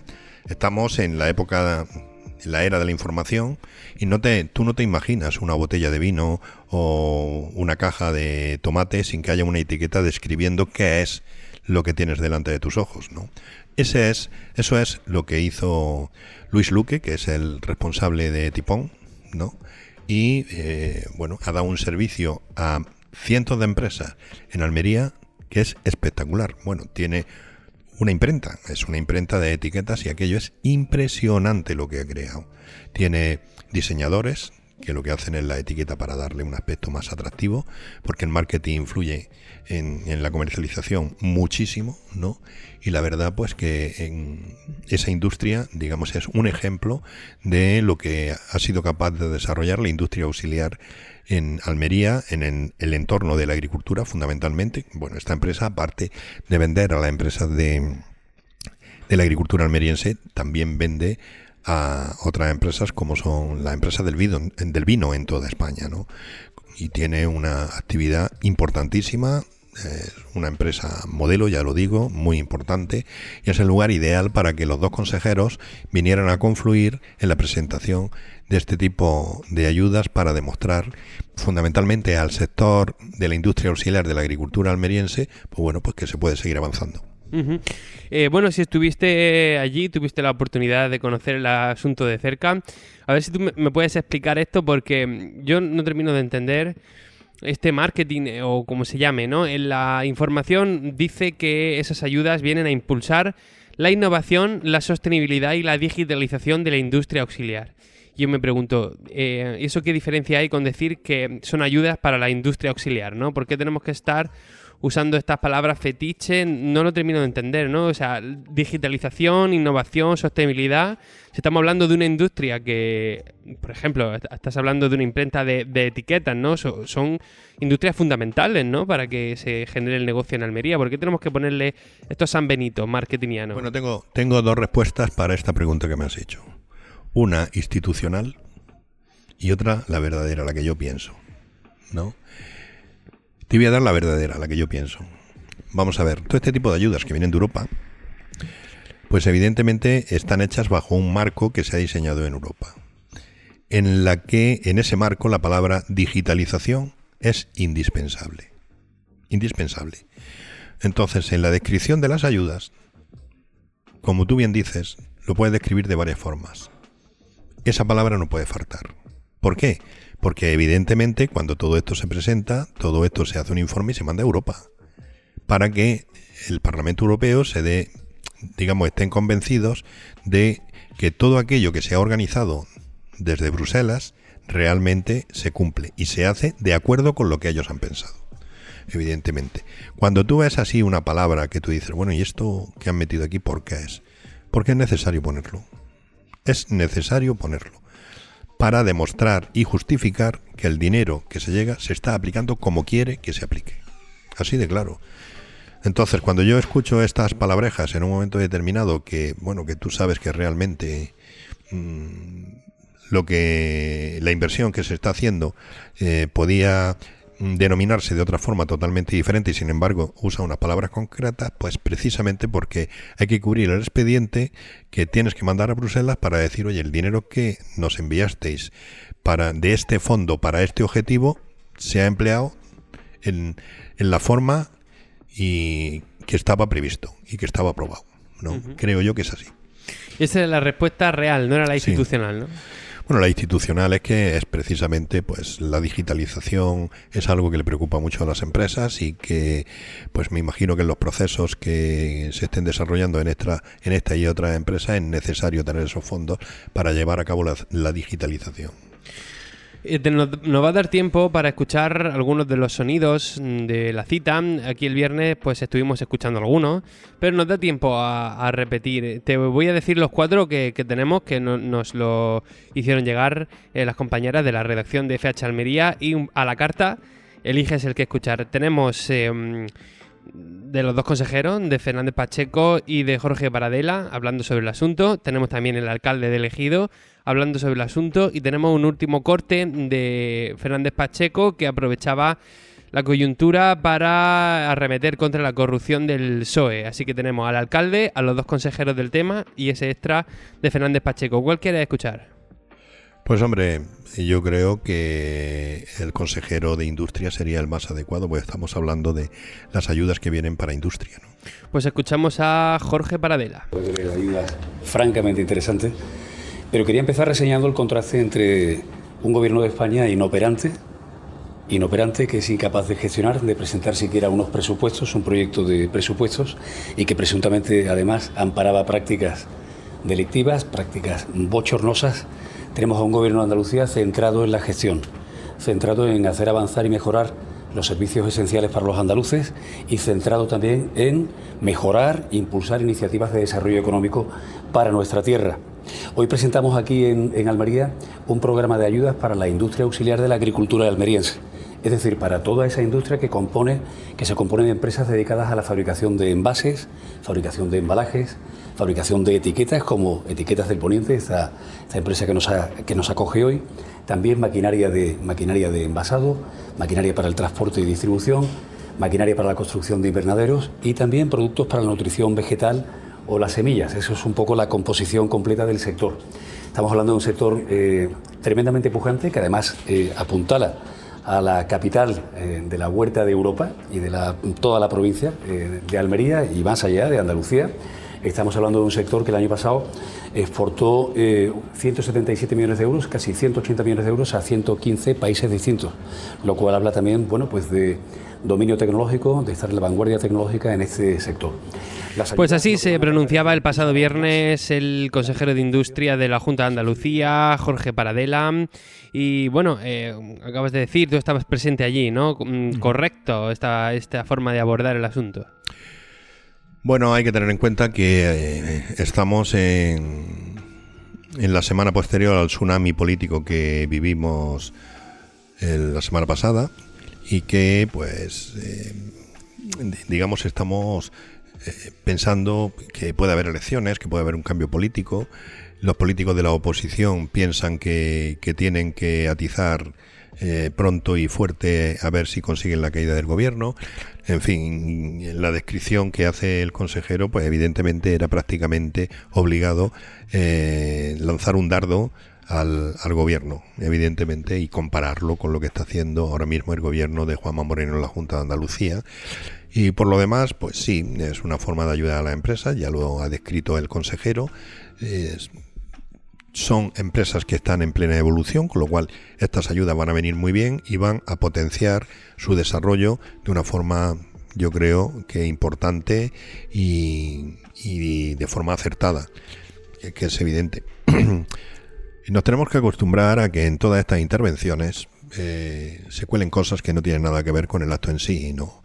estamos en la época, en la era de la información, y tú no te imaginas una botella de vino o una caja de tomate sin que haya una etiqueta describiendo qué es lo que tienes delante de tus ojos, ¿no? Eso es lo que hizo Luis Luque, que es el responsable de Etipón, ¿no? Y ha dado un servicio a cientos de empresas en Almería que es espectacular. Bueno, tiene una imprenta, es una imprenta de etiquetas y aquello es impresionante lo que ha creado. Tiene diseñadores que lo que hacen es la etiqueta para darle un aspecto más atractivo, porque el marketing influye en la comercialización muchísimo, ¿no? Y la verdad, pues que en esa industria, digamos, es un ejemplo de lo que ha sido capaz de desarrollar la industria auxiliar en Almería, en el entorno de la agricultura, fundamentalmente. Bueno, esta empresa, aparte de vender a la empresa de la agricultura almeriense, también vende a otras empresas como son la empresa del vino en toda España, ¿no? Y tiene una actividad importantísima, es una empresa modelo, ya lo digo, muy importante, y es el lugar ideal para que los dos consejeros vinieran a confluir en la presentación de este tipo de ayudas para demostrar fundamentalmente al sector de la industria auxiliar de la agricultura almeriense, pues que se puede seguir avanzando. Bueno, si estuviste allí, tuviste la oportunidad de conocer el asunto de cerca. A ver si tú me puedes explicar esto, porque yo no termino de entender este marketing, o como se llame, ¿no? En la información dice que esas ayudas vienen a impulsar la innovación, la sostenibilidad y la digitalización de la industria auxiliar. Yo me pregunto, ¿eso qué diferencia hay con decir que son ayudas para la industria auxiliar, ¿no? ¿Por qué tenemos que estar usando estas palabras fetiche? No lo termino de entender, ¿no? O sea, digitalización, innovación, sostenibilidad. Si estamos hablando de una industria que, por ejemplo, estás hablando de una imprenta de etiquetas, ¿no? Son industrias fundamentales, ¿no? Para que se genere el negocio en Almería. ¿Por qué tenemos que ponerle estos sanbenitos marketingianos? Bueno, tengo dos respuestas para esta pregunta que me has hecho. Una institucional y otra la verdadera, la que yo pienso, ¿no? Te voy a dar la verdadera, la que yo pienso. Vamos a ver, todo este tipo de ayudas que vienen de Europa, pues evidentemente están hechas bajo un marco que se ha diseñado en Europa, en la que en ese marco la palabra digitalización es indispensable. Indispensable. Entonces, en la descripción de las ayudas, como tú bien dices, lo puedes describir de varias formas. Esa palabra no puede faltar. ¿Por qué? Porque evidentemente cuando todo esto se presenta, todo esto se hace un informe y se manda a Europa, para que el Parlamento Europeo estén convencidos de que todo aquello que se ha organizado desde Bruselas realmente se cumple y se hace de acuerdo con lo que ellos han pensado. Evidentemente. Cuando tú ves así una palabra que tú dices, bueno, ¿y esto que han metido aquí por qué es? Porque es necesario ponerlo. Es necesario ponerlo para demostrar y justificar que el dinero que se llega se está aplicando como quiere que se aplique. Así de claro. Entonces, cuando yo escucho estas palabrejas en un momento determinado que tú sabes que realmente la inversión que se está haciendo podía denominarse de otra forma totalmente diferente y sin embargo usa unas palabras concretas, pues precisamente porque hay que cubrir el expediente que tienes que mandar a Bruselas para decir, oye, el dinero que nos enviasteis de este fondo para este objetivo se ha empleado en la forma y que estaba previsto y que estaba aprobado, ¿no? Creo yo que es así. Esa es la respuesta real, no era la institucional, sí. ¿no? Bueno, la institucional es que es precisamente, pues, la digitalización es algo que le preocupa mucho a las empresas y que, pues, me imagino que en los procesos que se estén desarrollando en esta y otras empresas es necesario tener esos fondos para llevar a cabo la digitalización. Nos va a dar tiempo para escuchar algunos de los sonidos de la cita. Aquí el viernes pues estuvimos escuchando algunos, pero nos da tiempo a repetir. Te voy a decir los 4 que tenemos, que nos lo hicieron llegar las compañeras de la redacción de FH Almería, y a la carta eliges el que escuchar. Tenemos de los 2 consejeros, de Fernández Pacheco y de Jorge Paradela, hablando sobre el asunto. Tenemos también el alcalde del Ejido hablando sobre el asunto, y tenemos un último corte de Fernández Pacheco, que aprovechaba la coyuntura para arremeter contra la corrupción del PSOE. Así que tenemos al alcalde, a los 2 consejeros del tema y ese extra de Fernández Pacheco. ¿Cuál quieres escuchar? Pues hombre, yo creo que el consejero de Industria sería el más adecuado, porque estamos hablando de las ayudas que vienen para industria, ¿no? Pues escuchamos a Jorge Paradela. Ayudas francamente interesantes, pero quería empezar reseñando el contraste entre un gobierno de España inoperante que es incapaz de gestionar, de presentar siquiera unos presupuestos, un proyecto de presupuestos, y que presuntamente además amparaba prácticas delictivas, prácticas bochornosas. Tenemos a un gobierno de Andalucía centrado en la gestión, centrado en hacer avanzar y mejorar los servicios esenciales para los andaluces, y centrado también en mejorar e impulsar iniciativas de desarrollo económico para nuestra tierra. Hoy presentamos aquí en Almería un programa de ayudas para la industria auxiliar de la agricultura almeriense, es decir, para toda esa industria que se compone de empresas dedicadas a la fabricación de envases, fabricación de embalajes, fabricación de etiquetas, como Etiquetas del Poniente, esta empresa que nos acoge hoy, también maquinaria de envasado, maquinaria para el transporte y distribución, maquinaria para la construcción de invernaderos y también productos para la nutrición vegetal o las semillas. Eso es un poco la composición completa del sector. Estamos hablando de un sector tremendamente pujante, que además apuntala a la capital de la huerta de Europa y de toda la provincia de Almería y más allá, de Andalucía. Estamos hablando de un sector que el año pasado exportó 177 millones de euros, casi 180 millones de euros a 115 países distintos, lo cual habla también, bueno, pues de dominio tecnológico, de estar en la vanguardia tecnológica en este sector. Pues así se pronunciaba el pasado viernes el consejero de Industria de la Junta de Andalucía, Jorge Paradela. Y bueno, acabas de decir, tú estabas presente allí, ¿no? ¿Correcto esta forma de abordar el asunto? Bueno, hay que tener en cuenta que estamos en la semana posterior al tsunami político que vivimos la semana pasada y que, pues, digamos, estamos pensando que puede haber elecciones, que puede haber un cambio político. Los políticos de la oposición piensan que tienen que atizar pronto y fuerte a ver si consiguen la caída del gobierno. En fin, la descripción que hace el consejero, pues evidentemente era prácticamente obligado lanzar un dardo al gobierno, evidentemente, y compararlo con lo que está haciendo ahora mismo el gobierno de Juanma Moreno en la Junta de Andalucía. Y por lo demás, pues sí, es una forma de ayudar a las empresas, ya lo ha descrito el consejero. Son empresas que están en plena evolución, con lo cual estas ayudas van a venir muy bien y van a potenciar su desarrollo de una forma, yo creo, que importante y de forma acertada, que es evidente. Nos tenemos que acostumbrar a que en todas estas intervenciones se cuelen cosas que no tienen nada que ver con el acto en sí, ¿no?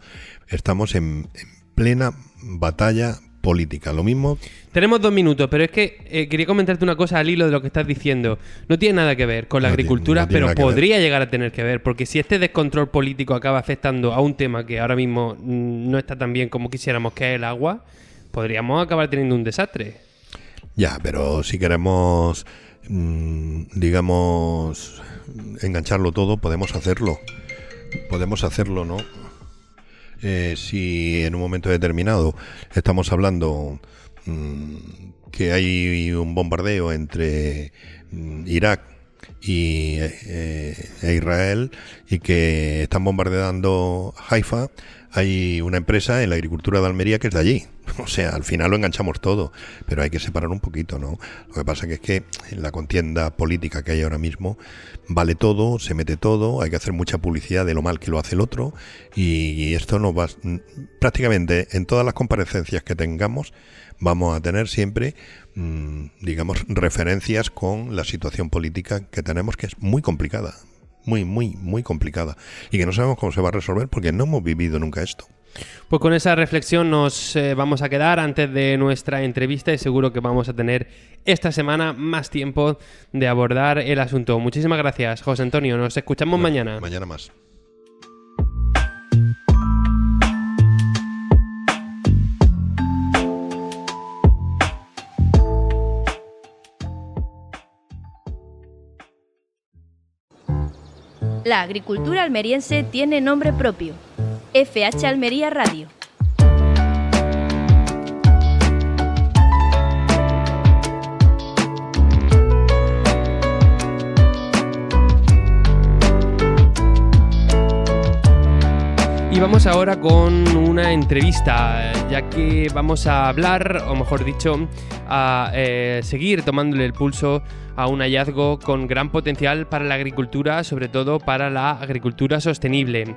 Estamos en plena batalla política, lo mismo. Tenemos 2 minutos, pero es que quería comentarte una cosa al hilo de lo que estás diciendo. No tiene nada que ver con la agricultura, pero podría llegar a tener que ver, porque si este descontrol político acaba afectando a un tema que ahora mismo no está tan bien como quisiéramos, que es el agua, podríamos acabar teniendo un desastre. Ya, pero si queremos, digamos, engancharlo todo, podemos hacerlo. Podemos hacerlo, ¿no? Si en un momento determinado estamos hablando que hay un bombardeo entre Irak e Israel y que están bombardeando Haifa, hay una empresa en la agricultura de Almería que es de allí. O sea, al final lo enganchamos todo, pero hay que separar un poquito, ¿no? Lo que pasa que es que en la contienda política que hay ahora mismo vale todo, se mete todo, hay que hacer mucha publicidad de lo mal que lo hace el otro y esto nos va... Prácticamente en todas las comparecencias que tengamos vamos a tener siempre, digamos, referencias con la situación política que tenemos, que es muy complicada, muy complicada y que no sabemos cómo se va a resolver porque no hemos vivido nunca esto. Pues con esa reflexión nos vamos a quedar antes de nuestra entrevista y seguro que vamos a tener esta semana más tiempo de abordar el asunto. Muchísimas gracias, José Antonio. Nos escuchamos mañana. Mañana más. La agricultura almeriense tiene nombre propio. FH Almería Radio. Y vamos ahora con una entrevista, ya que vamos a hablar, o mejor dicho, a seguir tomándole el pulso a un hallazgo con gran potencial para la agricultura, sobre todo para la agricultura sostenible.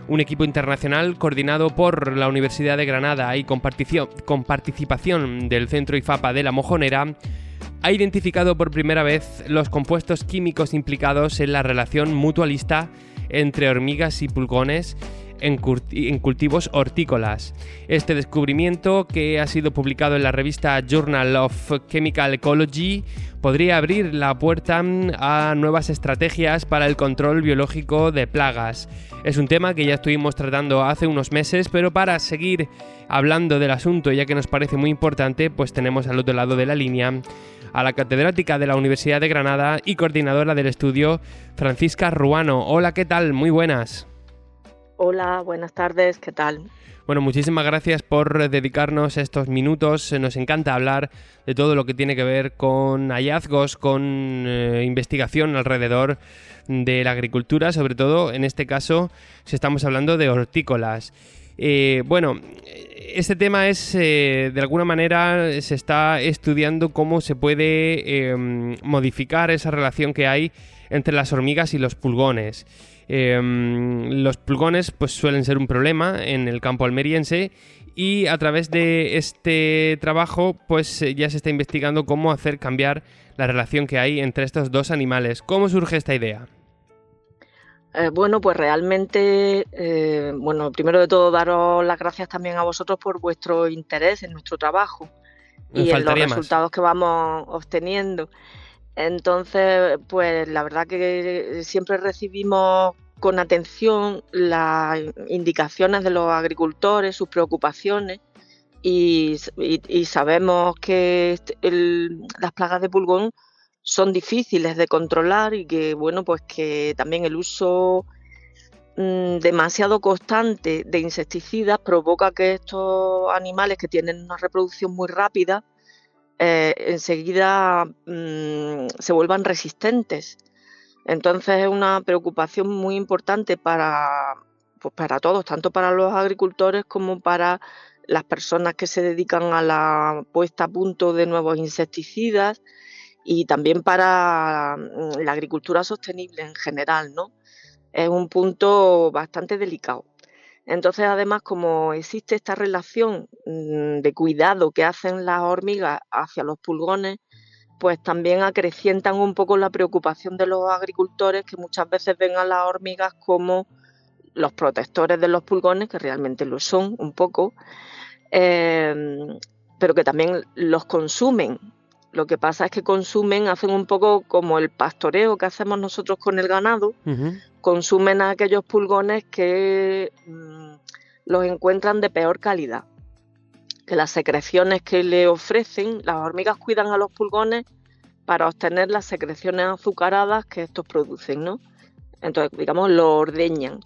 Un equipo internacional coordinado por la Universidad de Granada y con participación del Centro IFAPA de La Mojonera ha identificado por primera vez los compuestos químicos implicados en la relación mutualista entre hormigas y pulgones en cultivos hortícolas. Este descubrimiento, que ha sido publicado en la revista Journal of Chemical Ecology, podría abrir la puerta a nuevas estrategias para el control biológico de plagas. Es un tema que ya estuvimos tratando hace unos meses, pero para seguir hablando del asunto, ya que nos parece muy importante, pues tenemos al otro lado de la línea a la catedrática de la Universidad de Granada y coordinadora del estudio, Francisca Ruano. Hola, ¿qué tal? Muy buenas. Hola, buenas tardes, ¿qué tal? Bueno, muchísimas gracias por dedicarnos estos minutos. Nos encanta hablar de todo lo que tiene que ver con hallazgos, con investigación alrededor de la agricultura, sobre todo en este caso si estamos hablando de hortícolas. Bueno, este tema es, de alguna manera, se está estudiando cómo se puede modificar esa relación que hay entre las hormigas y los pulgones. Los pulgones pues suelen ser un problema en el campo almeriense y a través de este trabajo pues ya se está investigando cómo hacer cambiar la relación que hay entre estos dos animales. ¿Cómo surge esta idea? Bueno, pues realmente, primero de todo daros las gracias también a vosotros por vuestro interés en nuestro trabajo y en los resultados que vamos obteniendo. Entonces, pues la verdad que siempre recibimos con atención las indicaciones de los agricultores, sus preocupaciones y sabemos que las plagas de pulgón son difíciles de controlar y que, bueno, pues que también el uso demasiado constante de insecticidas provoca que estos animales que tienen una reproducción muy rápida enseguida se vuelvan resistentes. Entonces es una preocupación muy importante para todos, tanto para los agricultores como para las personas que se dedican a la puesta a punto de nuevos insecticidas y también para la agricultura sostenible en general, ¿no? Es un punto bastante delicado. Entonces, además, como existe esta relación de cuidado que hacen las hormigas hacia los pulgones, pues también acrecientan un poco la preocupación de los agricultores que muchas veces ven a las hormigas como los protectores de los pulgones, que realmente lo son un poco, pero que también los consumen. Lo que pasa es que hacen un poco como el pastoreo que hacemos nosotros con el ganado, consumen a aquellos pulgones que los encuentran de peor calidad. Que las secreciones que le ofrecen, las hormigas cuidan a los pulgones para obtener las secreciones azucaradas que estos producen, ¿no? Entonces, digamos, lo ordeñan.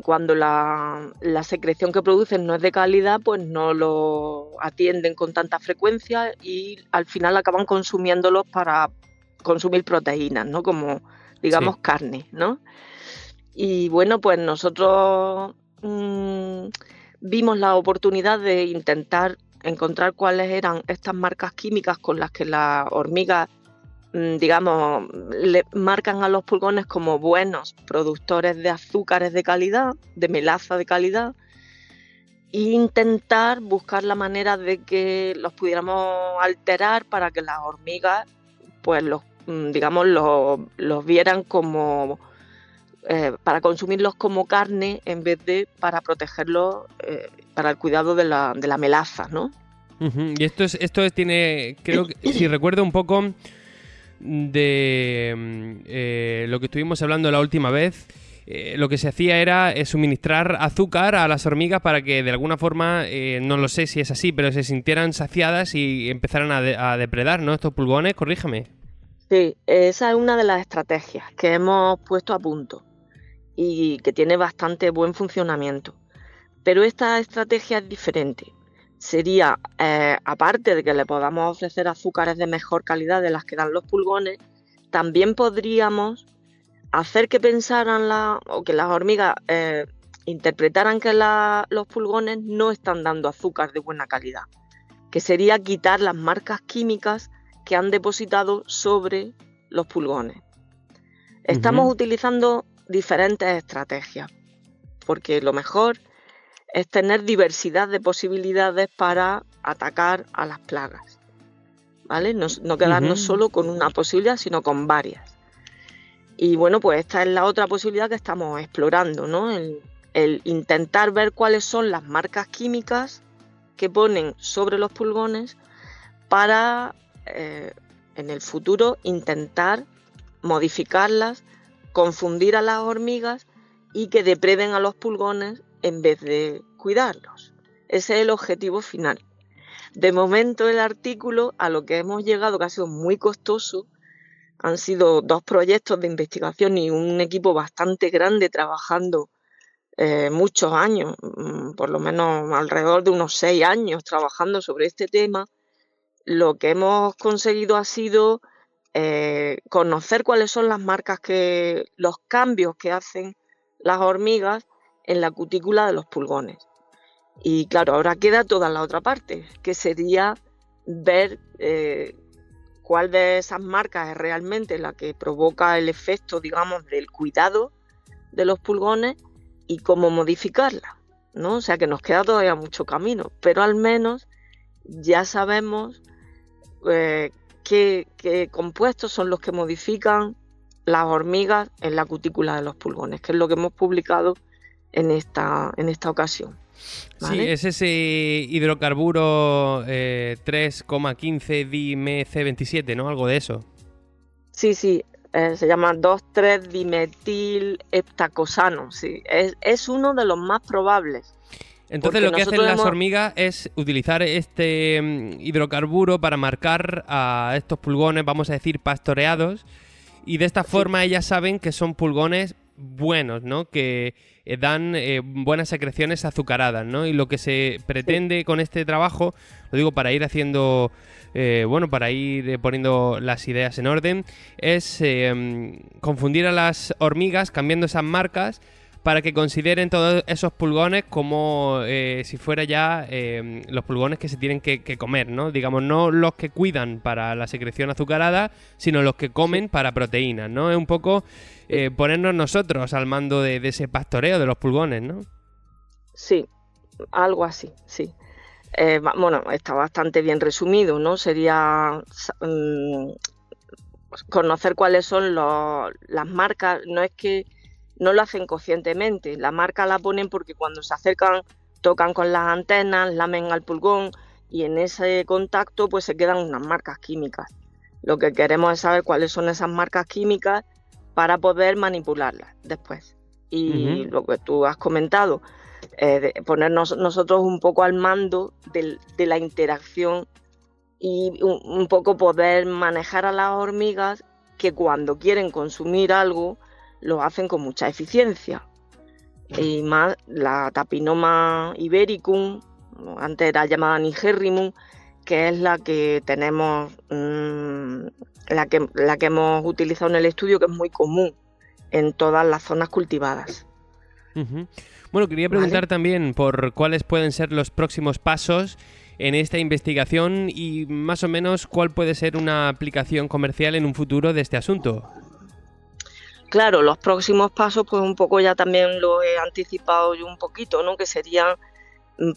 Cuando la secreción que producen no es de calidad, pues no lo atienden con tanta frecuencia y al final acaban consumiéndolos para consumir proteínas, ¿no? Como, digamos, carne, ¿no? Y bueno, pues nosotros vimos la oportunidad de intentar encontrar cuáles eran estas marcas químicas con las que las hormigas, digamos, le marcan a los pulgones como buenos productores de azúcares de calidad, de melaza de calidad, e intentar buscar la manera de que los pudiéramos alterar para que las hormigas, pues los vieran como para consumirlos como carne en vez de para protegerlos para el cuidado de la melaza, ¿no? Y esto tiene, creo que, si recuerdo un poco de lo que estuvimos hablando la última vez, lo que se hacía era suministrar azúcar a las hormigas para que de alguna forma, no lo sé si es así, pero se sintieran saciadas y empezaran a depredar, ¿no? Estos pulgones, corrígeme. Sí, esa es una de las estrategias que hemos puesto a punto y que tiene bastante buen funcionamiento. Pero esta estrategia es diferente. Sería, aparte de que le podamos ofrecer azúcares de mejor calidad de las que dan los pulgones, también podríamos hacer que pensaran o que las hormigas interpretaran que los pulgones no están dando azúcar de buena calidad, que sería quitar las marcas químicas que han depositado sobre los pulgones. Estamos utilizando diferentes estrategias, porque lo mejor es tener diversidad de posibilidades para atacar a las plagas, ¿vale? No quedarnos solo con una posibilidad, sino con varias. Y bueno, pues esta es la otra posibilidad que estamos explorando, ¿no? El intentar ver cuáles son las marcas químicas que ponen sobre los pulgones para en el futuro intentar modificarlas, confundir a las hormigas y que depreden a los pulgones en vez de cuidarlos. Ese es el objetivo final. De momento el artículo, a lo que hemos llegado, que ha sido muy costoso, han sido 2 proyectos de investigación y un equipo bastante grande trabajando muchos años, por lo menos alrededor de unos 6 años trabajando sobre este tema. Lo que hemos conseguido ha sido conocer cuáles son los cambios que hacen las hormigas en la cutícula de los pulgones. Y claro, ahora queda toda la otra parte, que sería ver cuál de esas marcas es realmente la que provoca el efecto, digamos, del cuidado de los pulgones y cómo modificarla, ¿no? O sea que nos queda todavía mucho camino, pero al menos ya sabemos qué compuestos son los que modifican las hormigas en la cutícula de los pulgones, que es lo que hemos publicado en esta ocasión. ¿Vale? Sí, es ese hidrocarburo 3,15 dimetc27, ¿no? Algo de eso. Sí, se llama 2,3-dimetil-heptacosano. Sí, es uno de los más probables. Entonces lo que hacen las hormigas es utilizar este hidrocarburo para marcar a estos pulgones, vamos a decir, pastoreados, y de esta forma ellas saben que son pulgones buenos, ¿no? Que dan buenas secreciones azucaradas, ¿no? Y lo que se pretende con este trabajo, lo digo para ir haciendo, para ir poniendo las ideas en orden, es confundir a las hormigas cambiando esas marcas para que consideren todos esos pulgones como si fuera ya los pulgones que se tienen que comer, ¿no? Digamos, no los que cuidan para la secreción azucarada, sino los que comen para proteínas, ¿no? Es un poco ponernos nosotros al mando de ese pastoreo de los pulgones, ¿no? Sí, algo así, sí. Está bastante bien resumido, ¿no? Sería conocer cuáles son las marcas. No es que no lo hacen conscientemente, la marca la ponen porque cuando se acercan tocan con las antenas, lamen al pulgón y en ese contacto pues se quedan unas marcas químicas. Lo que queremos es saber cuáles son esas marcas químicas para poder manipularlas después. Y lo que tú has comentado, ponernos nosotros un poco al mando de la interacción y un poco poder manejar a las hormigas que cuando quieren consumir algo lo hacen con mucha eficiencia. Y más la Tapinoma ibericum, antes era llamada Nigerrimum, que es la que tenemos, la que hemos utilizado en el estudio, que es muy común en todas las zonas cultivadas. Bueno, quería preguntar también por cuáles pueden ser los próximos pasos en esta investigación y más o menos cuál puede ser una aplicación comercial en un futuro de este asunto. Claro, los próximos pasos, pues un poco ya también lo he anticipado yo un poquito, ¿no? Que serían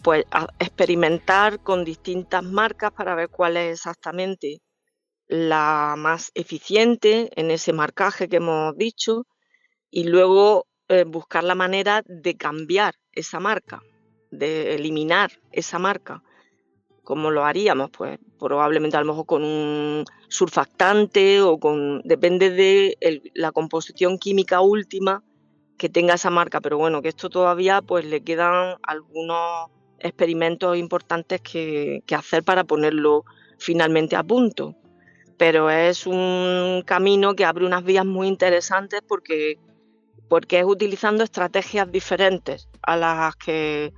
pues experimentar con distintas marcas para ver cuál es exactamente la más eficiente en ese marcaje que hemos dicho y luego buscar la manera de cambiar esa marca, de eliminar esa marca. ¿Cómo lo haríamos? Pues probablemente a lo mejor con un surfactante o depende de la composición química última que tenga esa marca, pero bueno, que esto todavía pues le quedan algunos experimentos importantes que hacer para ponerlo finalmente a punto. Pero es un camino que abre unas vías muy interesantes porque es utilizando estrategias diferentes a las que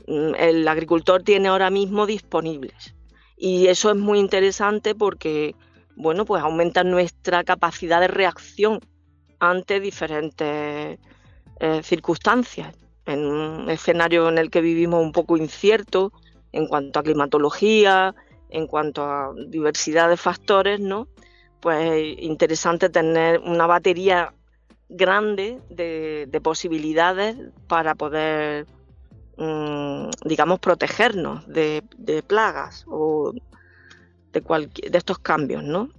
el agricultor tiene ahora mismo disponibles. Y eso es muy interesante porque, bueno, pues aumenta nuestra capacidad de reacción ante diferentes circunstancias. En un escenario en el que vivimos un poco incierto en cuanto a climatología, en cuanto a diversidad de factores, ¿no? Pues es interesante tener una batería grande de posibilidades para poder digamos, protegernos de plagas o de estos cambios, ¿no?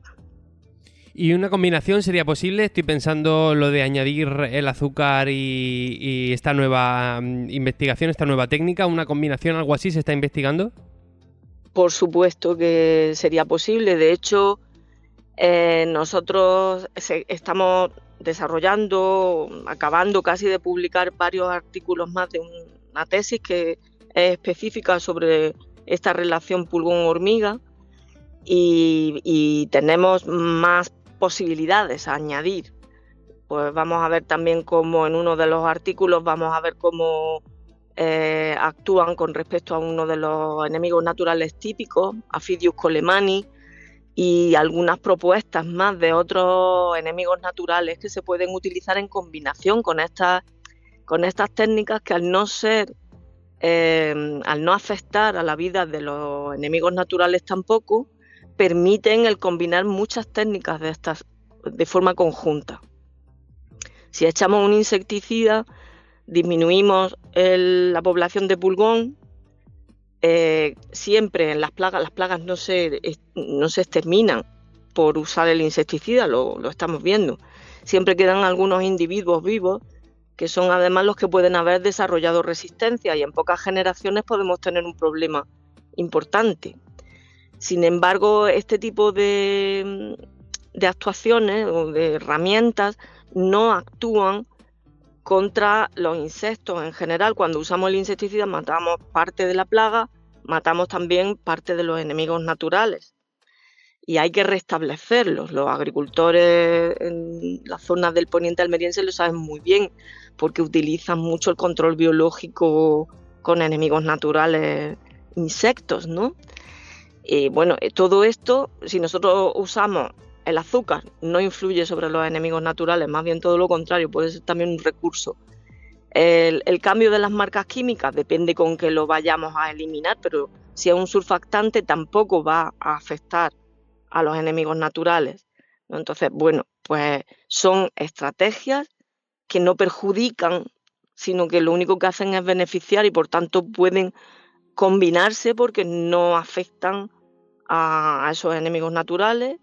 ¿Y una combinación sería posible? Estoy pensando lo de añadir el azúcar y esta nueva investigación, esta nueva técnica. ¿Una combinación, algo así, se está investigando? Por supuesto que sería posible. De hecho, nosotros estamos desarrollando, acabando casi de publicar varios artículos más de una tesis que es específica sobre esta relación pulgón-hormiga y tenemos más posibilidades a añadir. Pues vamos a ver también cómo en uno de los artículos vamos a ver cómo actúan con respecto a uno de los enemigos naturales típicos, Aphidius colemani, y algunas propuestas más de otros enemigos naturales que se pueden utilizar en combinación con estas técnicas que al no afectar a la vida de los enemigos naturales tampoco, permiten el combinar muchas técnicas de estas de forma conjunta. Si echamos un insecticida, disminuimos la población de pulgón. Siempre en las plagas no se exterminan por usar el insecticida, lo estamos viendo. Siempre quedan algunos individuos vivos que son además los que pueden haber desarrollado resistencia, y en pocas generaciones podemos tener un problema importante. Sin embargo, este tipo de actuaciones o de herramientas no actúan contra los insectos en general. Cuando usamos el insecticida matamos parte de la plaga, matamos también parte de los enemigos naturales, y hay que restablecerlos. Los agricultores en las zonas del poniente almeriense lo saben muy bien, porque utilizan mucho el control biológico con enemigos naturales, insectos, ¿no? Todo esto, si nosotros usamos el azúcar, no influye sobre los enemigos naturales, más bien todo lo contrario, puede ser también un recurso. El cambio de las marcas químicas depende con que lo vayamos a eliminar, pero si es un surfactante tampoco va a afectar a los enemigos naturales, ¿no? Entonces, pues son estrategias que no perjudican, sino que lo único que hacen es beneficiar, y por tanto pueden combinarse porque no afectan a esos enemigos naturales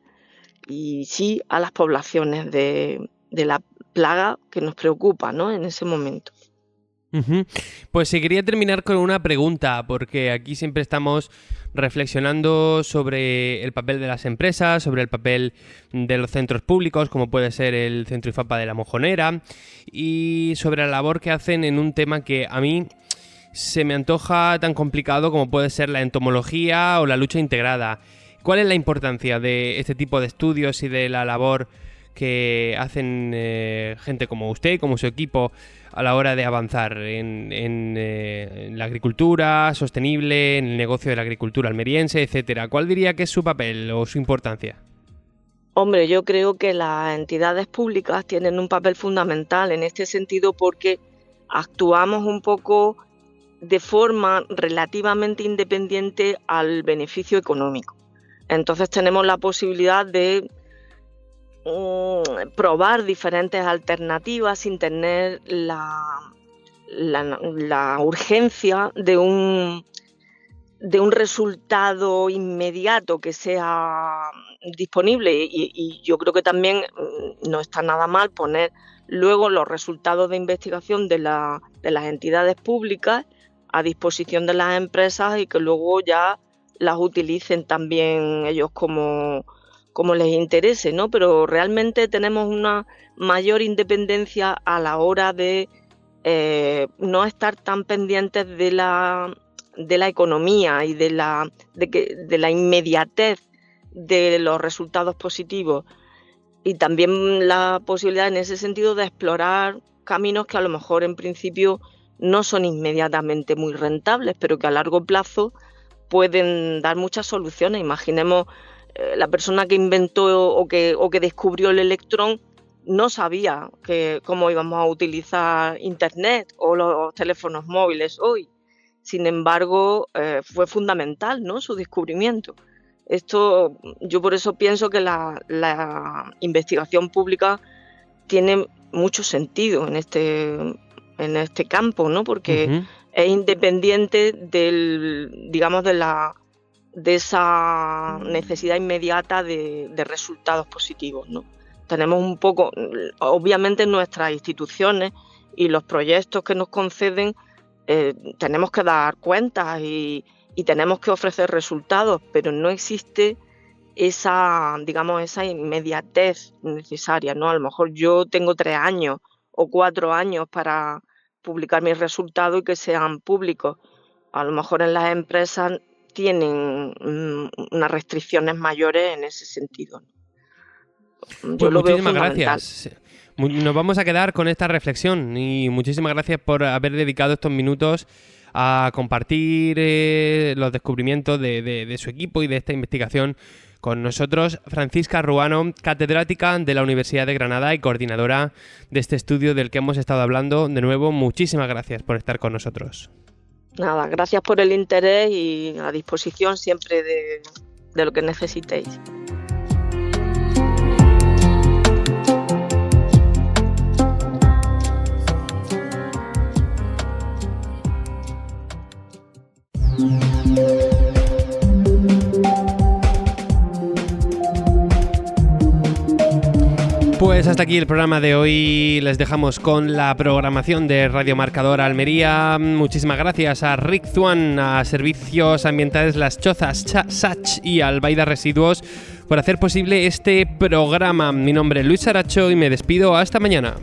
y sí a las poblaciones de la plaga que nos preocupa, ¿no?, en ese momento. Pues sí, quería terminar con una pregunta, porque aquí siempre estamos reflexionando sobre el papel de las empresas, sobre el papel de los centros públicos, como puede ser el Centro IFAPA de La Mojonera, y sobre la labor que hacen en un tema que a mí se me antoja tan complicado como puede ser la entomología o la lucha integrada. ¿Cuál es la importancia de este tipo de estudios y de la labor que hacen gente como usted, como su equipo, a la hora de avanzar en la agricultura sostenible, en el negocio de la agricultura almeriense, etcétera? ¿Cuál diría que es su papel o su importancia? Hombre, yo creo que las entidades públicas tienen un papel fundamental en este sentido, porque actuamos un poco de forma relativamente independiente al beneficio económico. Entonces tenemos la posibilidad de probar diferentes alternativas sin tener la urgencia de un resultado inmediato que sea disponible, y yo creo que también no está nada mal poner luego los resultados de investigación de las entidades públicas a disposición de las empresas y que luego ya las utilicen también ellos como les interese, ¿no? Pero realmente tenemos una mayor independencia a la hora de no estar tan pendientes de la economía y de la inmediatez de los resultados positivos, y también la posibilidad en ese sentido de explorar caminos que a lo mejor en principio no son inmediatamente muy rentables, pero que a largo plazo pueden dar muchas soluciones. Imaginemos la persona que inventó o que descubrió el electrón no sabía cómo íbamos a utilizar Internet o los teléfonos móviles hoy. Sin embargo, fue fundamental, ¿no?, su descubrimiento. Esto, yo por eso pienso que la investigación pública tiene mucho sentido en este campo, ¿no?, porque es independiente de esa necesidad inmediata de resultados positivos, ¿no? Tenemos un poco, obviamente nuestras instituciones y los proyectos que nos conceden, tenemos que dar cuentas y tenemos que ofrecer resultados, pero no existe esa inmediatez necesaria, ¿no? A lo mejor yo tengo 3 años o 4 años para publicar mis resultados y que sean públicos. A lo mejor en las empresas tienen unas restricciones mayores en ese sentido. Pues muchísimas gracias. Nos vamos a quedar con esta reflexión y muchísimas gracias por haber dedicado estos minutos a compartir los descubrimientos de su equipo y de esta investigación Con nosotros Francisca Ruano, catedrática de la Universidad de Granada y coordinadora de este estudio del que hemos estado hablando. De nuevo, muchísimas gracias por estar con nosotros. Nada, gracias por el interés y a disposición siempre de lo que necesitéis. Pues hasta aquí el programa de hoy. Les dejamos con la programación de Radio Marcador Almería. Muchísimas gracias a Rick Zuan, a Servicios Ambientales Las Chozas, Sach y Albaida Residuos por hacer posible este programa. Mi nombre es Luis Aracho y me despido hasta mañana.